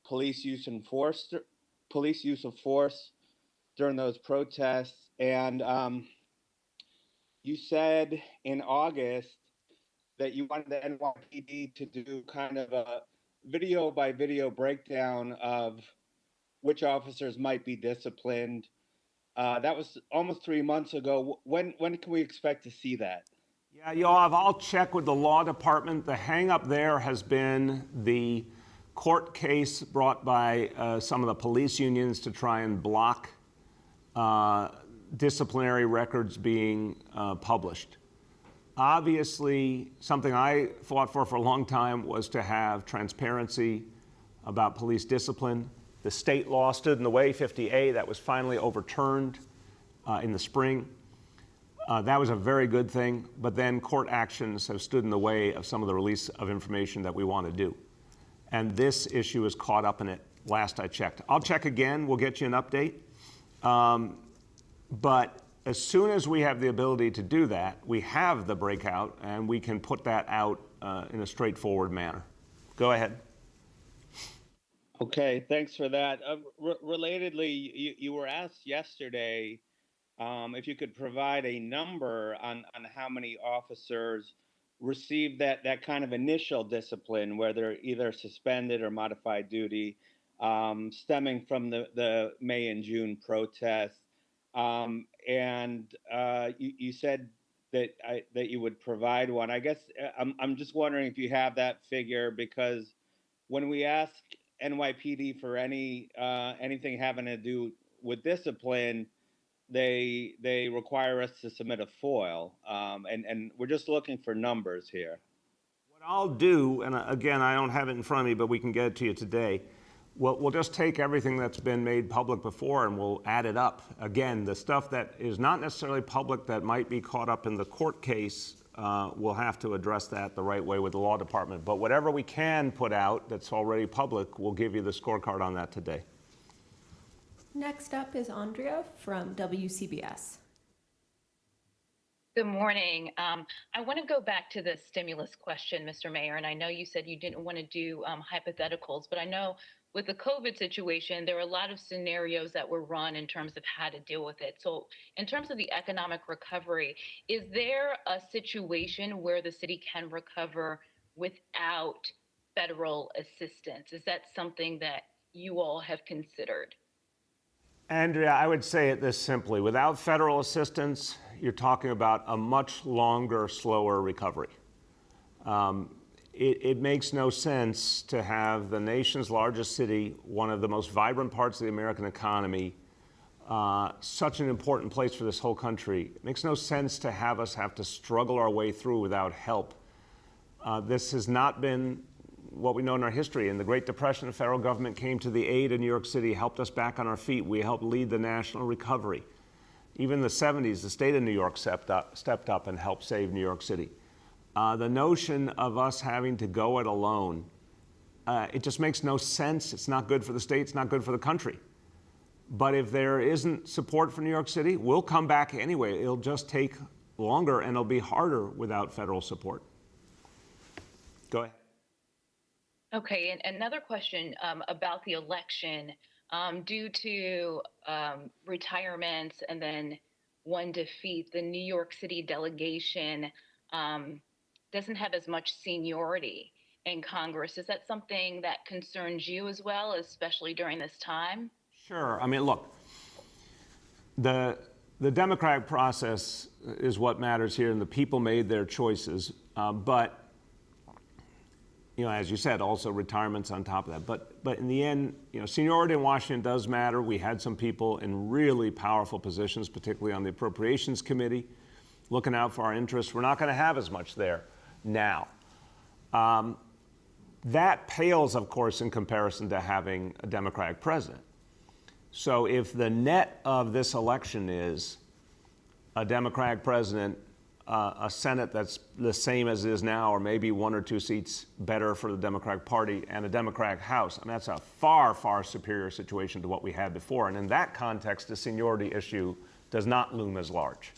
police use of force during those protests. And you said in August that you wanted the NYPD to do kind of a video by video breakdown of which officers might be disciplined. That was almost 3 months ago. When can we expect to see that? Yeah, Yoav, I'll check with the law department. The hang up there has been the court case brought by some of the police unions to try and block disciplinary records being published. Obviously, something I fought for a long time was to have transparency about police discipline. The state law stood in the way, 50A, that was finally overturned in the spring. That was a very good thing, but then court actions have stood in the way of some of the release of information that we want to do. And this issue is caught up in it, last I checked. I'll check again, we'll get you an update. But as soon as we have the ability to do that, we have the breakout and we can put that out in a straightforward manner. Go ahead. Okay, thanks for that. Relatedly, you were asked yesterday if you could provide a number on how many officers received that kind of initial discipline, whether either suspended or modified duty, stemming from the May and June protests. And you said that you would provide one. I guess I'm just wondering if you have that figure, because when we ask NYPD for anything having to do with discipline, they require us to submit a FOIL, and we're just looking for numbers here. What I'll do, and again, I don't have it in front of me, but we can get it to you today. We'll just take everything that's been made public before and we'll add it up. Again, the stuff that is not necessarily public that might be caught up in the court case, we'll have to address that the right way with the law department. But whatever we can put out that's already public, we'll give you the scorecard on that today. Next up is Andrea from WCBS. Good morning. I want to go back to the stimulus question, Mr. Mayor, and I know you said you didn't want to do hypotheticals, but I know with the COVID situation, there were a lot of scenarios that were run in terms of how to deal with it. So in terms of the economic recovery, is there a situation where the city can recover without federal assistance? Is that something that you all have considered? Andrea, I would say it this simply. Without federal assistance, you're talking about a much longer, slower recovery. It makes no sense to have the nation's largest city, one of the most vibrant parts of the American economy, such an important place for this whole country. It makes no sense to have us have to struggle our way through without help. This has not been what we know in our history. In the Great Depression, the federal government came to the aid of New York City, helped us back on our feet. We helped lead the national recovery. Even in the 70s, the state of New York stepped up and helped save New York City. The notion of us having to go it alone, it just makes no sense. It's not good for the state, it's not good for the country. But if there isn't support for New York City, we'll come back anyway. It'll just take longer and it'll be harder without federal support. Go ahead. Okay, and another question about the election. Due to retirements and then one defeat, the New York City delegation doesn't have as much seniority in Congress. Is that something that concerns you as well, especially during this time? Sure. I mean, look, the democratic process is what matters here, and the people made their choices. But as you said, also retirements on top of that. But in the end, seniority in Washington does matter. We had some people in really powerful positions, particularly on the Appropriations Committee. looking out for our interests. We're not going to have as much there now. That pales, of course, in comparison to having a Democratic president. So if the net of this election is a Democratic president, a Senate that's the same as it is now, or maybe 1 or 2 seats better for the Democratic Party, and a Democratic House, I mean, that's a far, far superior situation to what we had before. And in that context, the seniority issue does not loom as large.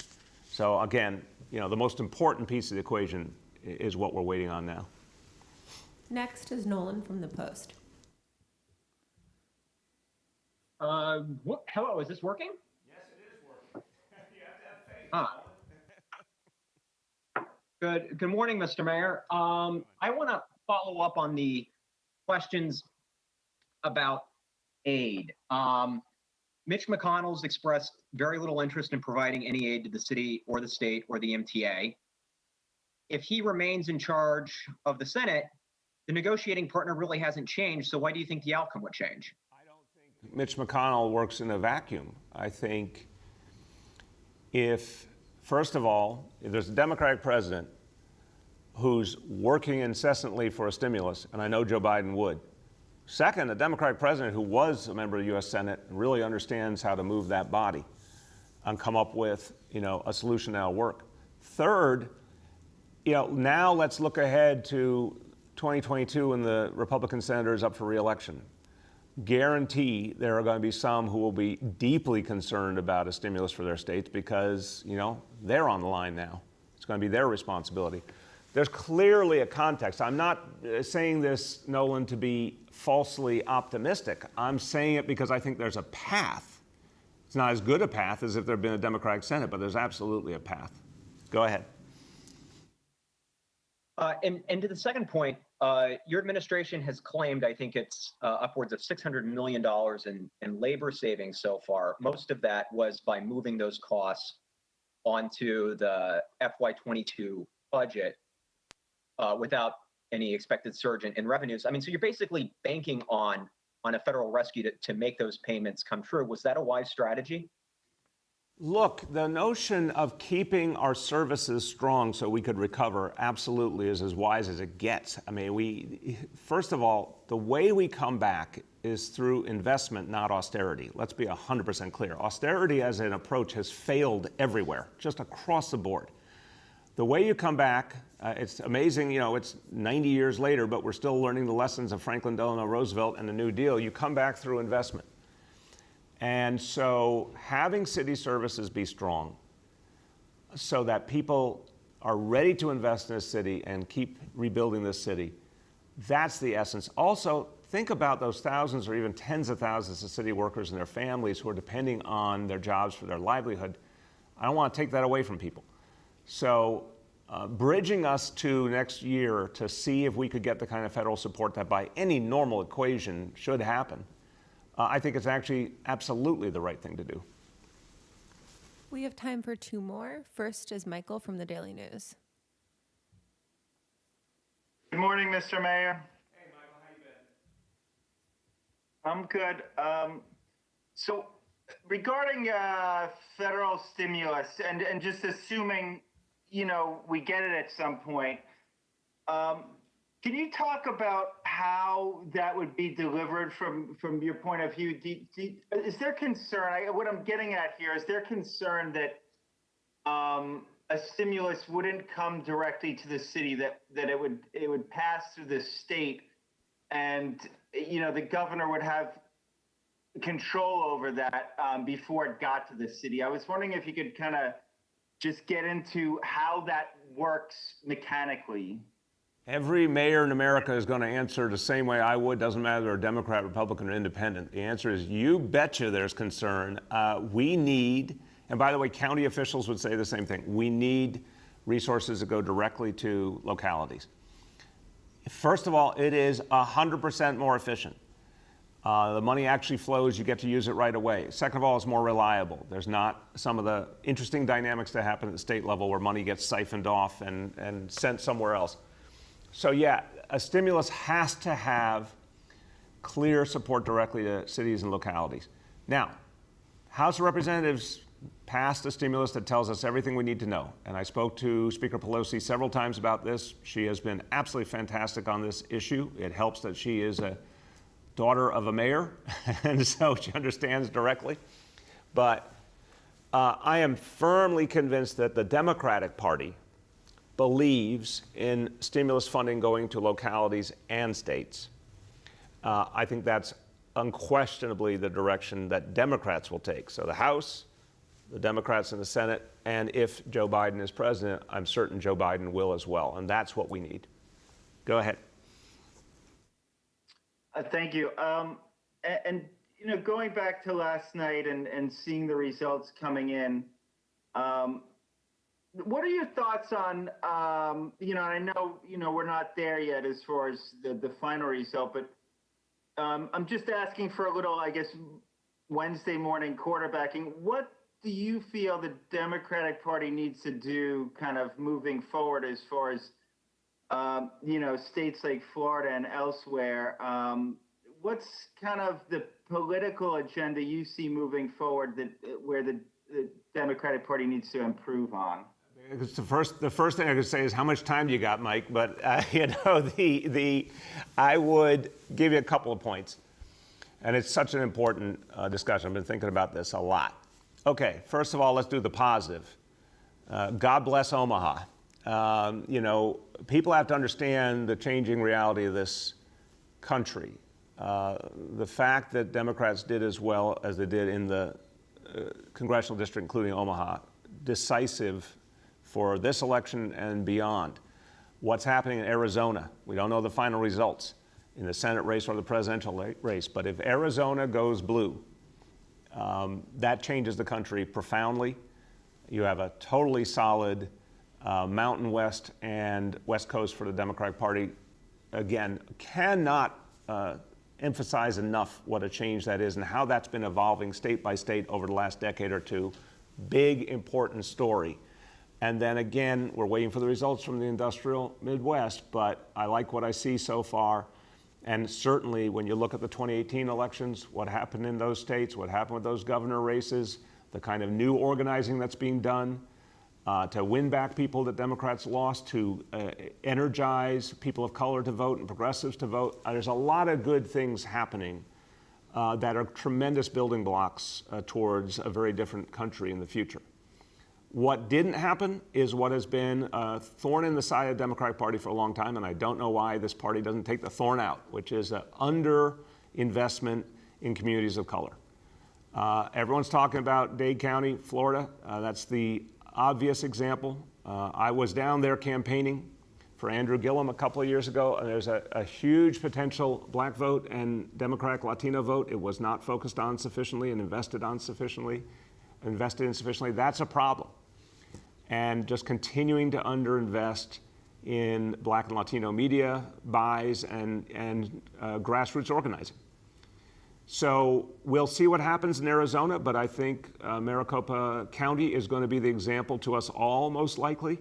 So again, the most important piece of the equation is what we're waiting on now. Next is Nolan from the Post. Hello, is this working? Yes, it is working. You have to have faith. Good morning, Mr. Mayor. I want to follow up on the questions about aid. Mitch McConnell's expressed very little interest in providing any aid to the city or the state or the MTA. If he remains in charge of the Senate, the negotiating partner really hasn't changed. So why do you think the outcome would change? I don't think Mitch McConnell works in a vacuum. I think first of all, if there's a Democratic president who's working incessantly for a stimulus, and I know Joe Biden would. Second, a Democratic president who was a member of the U.S. Senate and really understands how to move that body and come up with, a solution that'll work. Third, now let's look ahead to 2022 when the Republican senator is up for re-election. Guarantee there are going to be some who will be deeply concerned about a stimulus for their states because, they're on the line now. It's going to be their responsibility. There's clearly a context. I'm not saying this, Nolan, to be falsely optimistic. I'm saying it because I think there's a path. It's not as good a path as if there had been a Democratic Senate, but there's absolutely a path. Go ahead. And to the second point, your administration has claimed, I think it's upwards of $600 million in labor savings so far. Most of that was by moving those costs onto the FY22 budget without any expected surge in revenues. I mean, so you're basically banking on a federal rescue to make those payments come true. Was that a wise strategy? Look, the notion of keeping our services strong so we could recover absolutely is as wise as it gets. I mean, first of all, the way we come back is through investment, not austerity. Let's be 100% clear. Austerity as an approach has failed everywhere, just across the board. The way you come back, it's amazing, it's 90 years later, but we're still learning the lessons of Franklin Delano Roosevelt and the New Deal. You come back through investment. And so having city services be strong so that people are ready to invest in a city and keep rebuilding this city, that's the essence. Also, think about those thousands or even tens of thousands of city workers and their families who are depending on their jobs for their livelihood. I don't want to take that away from people. So bridging us to next year to see if we could get the kind of federal support that by any normal equation should happen, I think it's actually absolutely the right thing to do. We have time for 2 more. First is Michael from the Daily News. Good morning, Mr. Mayor. Hey, Michael, how you been? I'm good. So regarding federal stimulus and just assuming, we get it at some point, can you talk about how that would be delivered from your point of view? Is there concern, what I'm getting at here, is there concern that a stimulus wouldn't come directly to the city, that it would pass through the state and, the governor would have control over that before it got to the city? I was wondering if you could kind of just get into how that works mechanically. Every mayor in America is going to answer the same way I would. Doesn't matter if they're a Democrat, Republican, or Independent. The answer is, you betcha there's concern. We need, and by the way, county officials would say the same thing. We need resources that go directly to localities. First of all, it is 100% more efficient. The money actually flows. You get to use it right away. Second of all, it's more reliable. There's not some of the interesting dynamics that happen at the state level where money gets siphoned off and sent somewhere else. So yeah, a stimulus has to have clear support directly to cities and localities. Now, House of Representatives passed a stimulus that tells us everything we need to know. And I spoke to Speaker Pelosi several times about this. She has been absolutely fantastic on this issue. It helps that she is a daughter of a mayor, and so she understands directly. But I am firmly convinced that the Democratic Party believes in stimulus funding going to localities and states. I think that's unquestionably the direction that Democrats will take. So the House, the Democrats in the Senate, and if Joe Biden is president, I'm certain Joe Biden will as well. And that's what we need. Go ahead. Thank you. And you know, going back to last night and seeing the results coming in, what are your thoughts on, you know, I know, you know, we're not there yet as far as the final result, but I'm just asking for a little, I guess, Wednesday morning quarterbacking. What do you feel the Democratic Party needs to do kind of moving forward as far as, you know, states like Florida and elsewhere? What's kind of the political agenda you see moving forward that where the Democratic Party needs to improve on? It's the first thing I could say is how much time do you got, Mike? But you know, I would give you a couple of points, and it's such an important discussion. I've been thinking about this a lot. Okay, first of all, let's do the positive. God bless Omaha. You know, people have to understand the changing reality of this country. The fact that Democrats did as well as they did in the congressional district, including Omaha, decisive for this election and beyond. What's happening in Arizona? We don't know the final results in the Senate race or the presidential race, but if Arizona goes blue, that changes the country profoundly. You have a totally solid Mountain West and West Coast for the Democratic Party. Again, cannot emphasize enough what a change that is and how that's been evolving state by state over the last decade or two. Big, important story. And then again, we're waiting for the results from the industrial Midwest, but I like what I see so far. And certainly when you look at the 2018 elections, what happened in those states, what happened with those governor races, the kind of new organizing that's being done to win back people that Democrats lost, to energize people of color to vote and progressives to vote. There's a lot of good things happening that are tremendous building blocks towards a very different country in the future. What didn't happen is what has been a thorn in the side of the Democratic Party for a long time, and I don't know why this party doesn't take the thorn out, which is an under-investment in communities of color. Everyone's talking about Dade County, Florida. That's the obvious example. I was down there campaigning for Andrew Gillum a couple of years ago, and there's a huge potential black vote and Democratic Latino vote. It was not focused on sufficiently and invested in insufficiently. That's a problem. And just continuing to underinvest in black and Latino media buys and grassroots organizing. So we'll see what happens in Arizona, but I think Maricopa County is going to be the example to us all, most likely,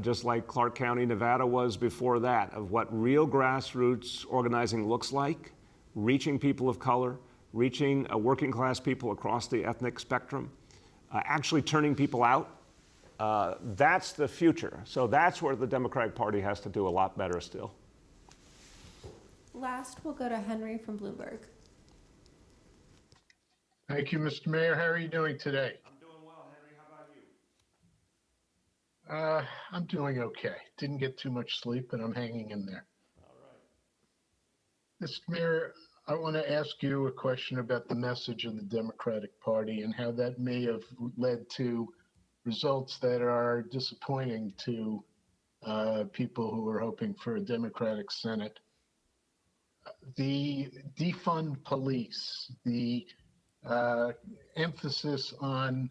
just like Clark County, Nevada was before that, of what real grassroots organizing looks like, reaching people of color, reaching working class people across the ethnic spectrum, actually turning people out. That's the future. So that's where the Democratic Party has to do a lot better still. Last, we'll go to Henry from Bloomberg. Thank you, Mr. Mayor. How are you doing today? I'm doing well, Henry. How about you? I'm doing okay. Didn't get too much sleep, but I'm hanging in there. All right. Mr. Mayor, I want to ask you a question about the message of the Democratic Party and how that may have led to results that are disappointing to people who are hoping for a Democratic Senate. The defund police, the emphasis on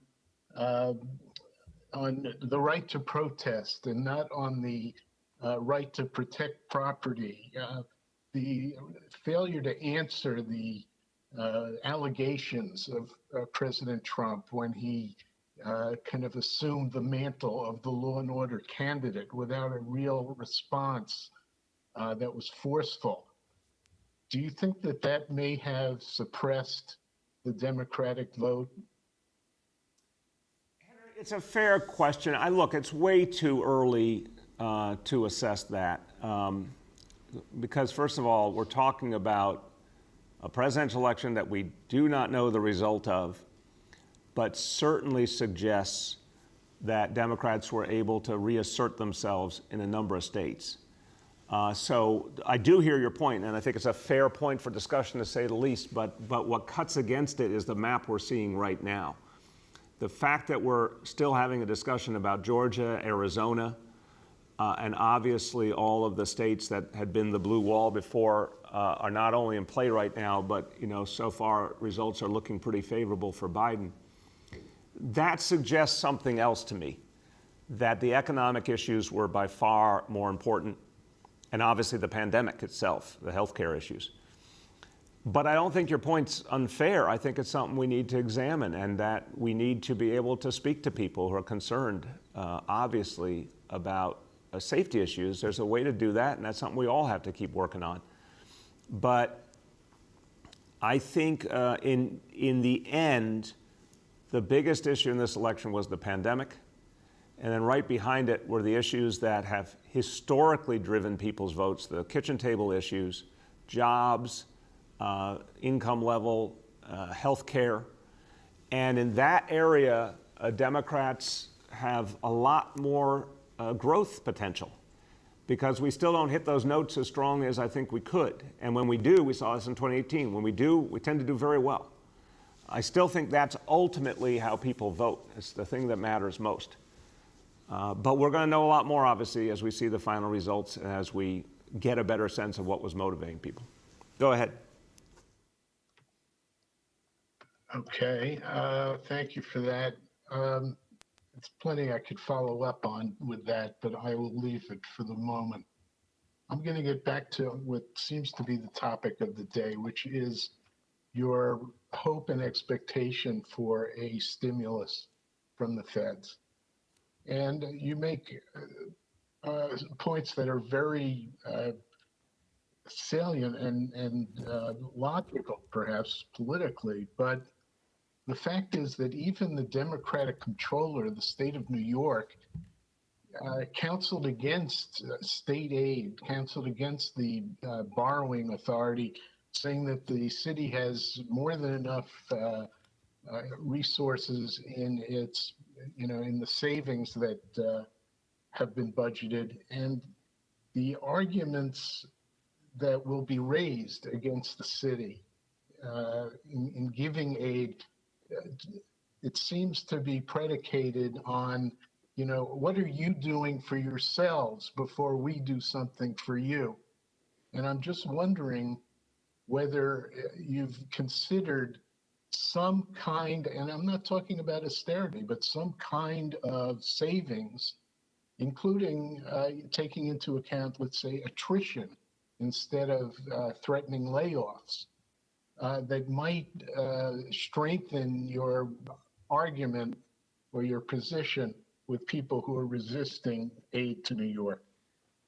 the right to protest and not on the right to protect property, the failure to answer the allegations of President Trump when he kind of assumed the mantle of the law and order candidate without a real response that was forceful. Do you think that that may have suppressed the Democratic vote? It's a fair question. Look, it's way too early to assess that because, first of all, we're talking about a presidential election that we do not know the result of, but certainly suggests that Democrats were able to reassert themselves in a number of states. So I do hear your point, and I think it's a fair point for discussion to say the least, but what cuts against it is the map we're seeing right now. The fact that we're still having a discussion about Georgia, Arizona, and obviously all of the states that had been the blue wall before are not only in play right now, but so far results are looking pretty favorable for Biden. That suggests something else to me, that the economic issues were by far more important, and obviously the pandemic itself, the healthcare issues. But I don't think your point's unfair. I think it's something we need to examine, and that we need to be able to speak to people who are concerned, obviously, about safety issues. There's a way to do that, and that's something we all have to keep working on. But I think in the end, the biggest issue in this election was the pandemic. And then right behind it were the issues that have historically driven people's votes, the kitchen table issues, jobs, income level, health care. And in that area, Democrats have a lot more growth potential because we still don't hit those notes as strong as I think we could. And when we do, we saw this in 2018, when we do, we tend to do very well. I still think that's ultimately how people vote. It's the thing that matters most. But we're going to know a lot more, obviously, as we see the final results and as we get a better sense of what was motivating people. Go ahead. Okay, thank you for that. It's plenty I could follow up on with that, but I will leave it for the moment. I'm going to get back to what seems to be the topic of the day, which is your hope and expectation for a stimulus from the feds. And you make points that are very salient and logical, perhaps politically, but the fact is that even the Democratic controller of the state of New York counseled against state aid, counseled against the borrowing authority, saying that the city has more than enough resources in its, in the savings that have been budgeted. And the arguments that will be raised against the city in giving aid, it seems to be predicated on, what are you doing for yourselves before we do something for you? And I'm just wondering whether you've considered some kind, and I'm not talking about austerity, but some kind of savings, including taking into account, let's say, attrition instead of threatening layoffs, that might strengthen your argument or your position with people who are resisting aid to New York.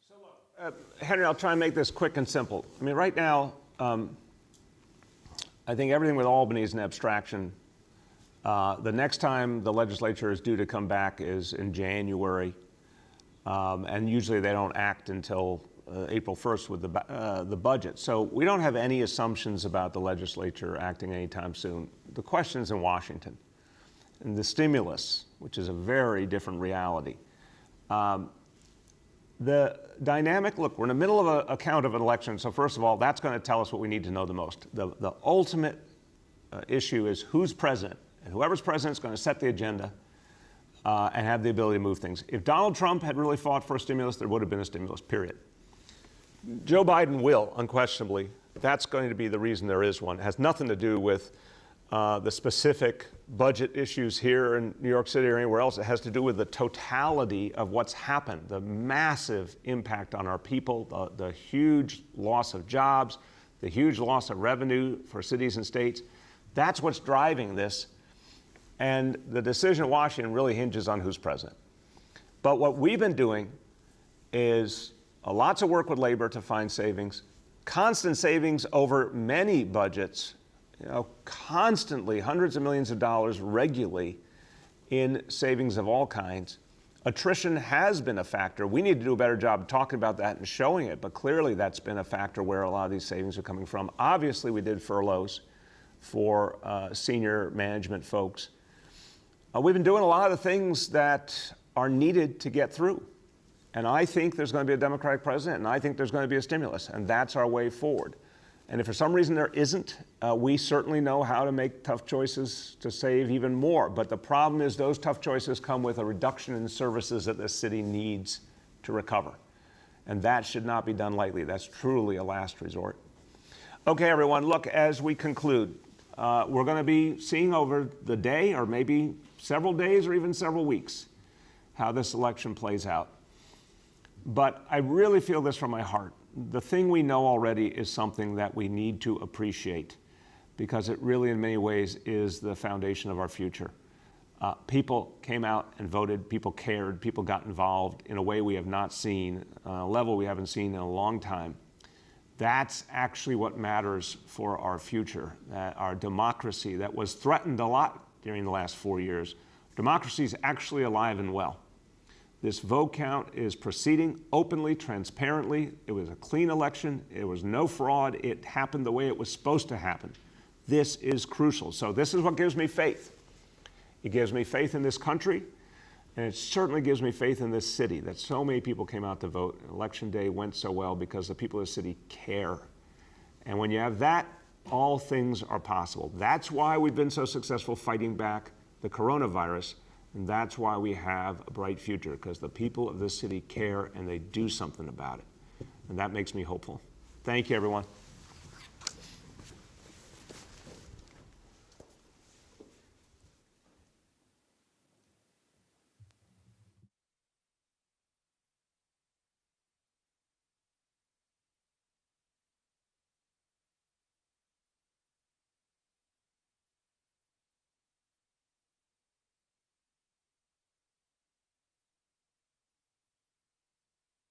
So, Henry, I'll try and make this quick and simple. I mean, right now, I think everything with Albany is an abstraction. The next time the legislature is due to come back is in January, and usually they don't act until April 1st with the budget. So we don't have any assumptions about the legislature acting anytime soon. The question's in Washington. And the stimulus, which is a very different reality. The dynamic, look, we're in the middle of a count of an election, so first of all, that's going to tell us what we need to know the most. The ultimate issue is who's president, and whoever's president is going to set the agenda and have the ability to move things. If Donald Trump had really fought for a stimulus, there would have been a stimulus, period. Joe Biden will, unquestionably. That's going to be the reason there is one. It has nothing to do with the specific budget issues here in New York City or anywhere else. It has to do with the totality of what's happened, the massive impact on our people, the huge loss of jobs, the huge loss of revenue for cities and states. That's what's driving this. And the decision in Washington really hinges on who's president. But what we've been doing is lots of work with labor to find savings, constant savings over many budgets, constantly, hundreds of millions of dollars regularly in savings of all kinds. Attrition has been a factor. We need to do a better job talking about that and showing it, but clearly that's been a factor where a lot of these savings are coming from. Obviously, we did furloughs for senior management folks. We've been doing a lot of the things that are needed to get through. And I think there's going to be a Democratic president, and I think there's going to be a stimulus, and that's our way forward. And if for some reason there isn't, we certainly know how to make tough choices to save even more. But the problem is those tough choices come with a reduction in services that this city needs to recover. And that should not be done lightly. That's truly a last resort. Okay, everyone, look, as we conclude, we're going to be seeing over the day or maybe several days or even several weeks how this election plays out. But I really feel this from my heart. The thing we know already is something that we need to appreciate because it really in many ways is the foundation of our future. People came out and voted, people cared, people got involved in a way we have not seen, a level we haven't seen in a long time. That's actually what matters for our future, our democracy that was threatened a lot during the last 4 years. Democracy is actually alive and well. This vote count is proceeding openly, transparently. It was a clean election. There was no fraud. It happened the way it was supposed to happen. This is crucial. So this is what gives me faith. It gives me faith in this country, and it certainly gives me faith in this city that so many people came out to vote. Election day went so well because the people of the city care. And when you have that, all things are possible. That's why we've been so successful fighting back the coronavirus. And that's why we have a bright future, because the people of this city care and they do something about it. And that makes me hopeful. Thank you, everyone.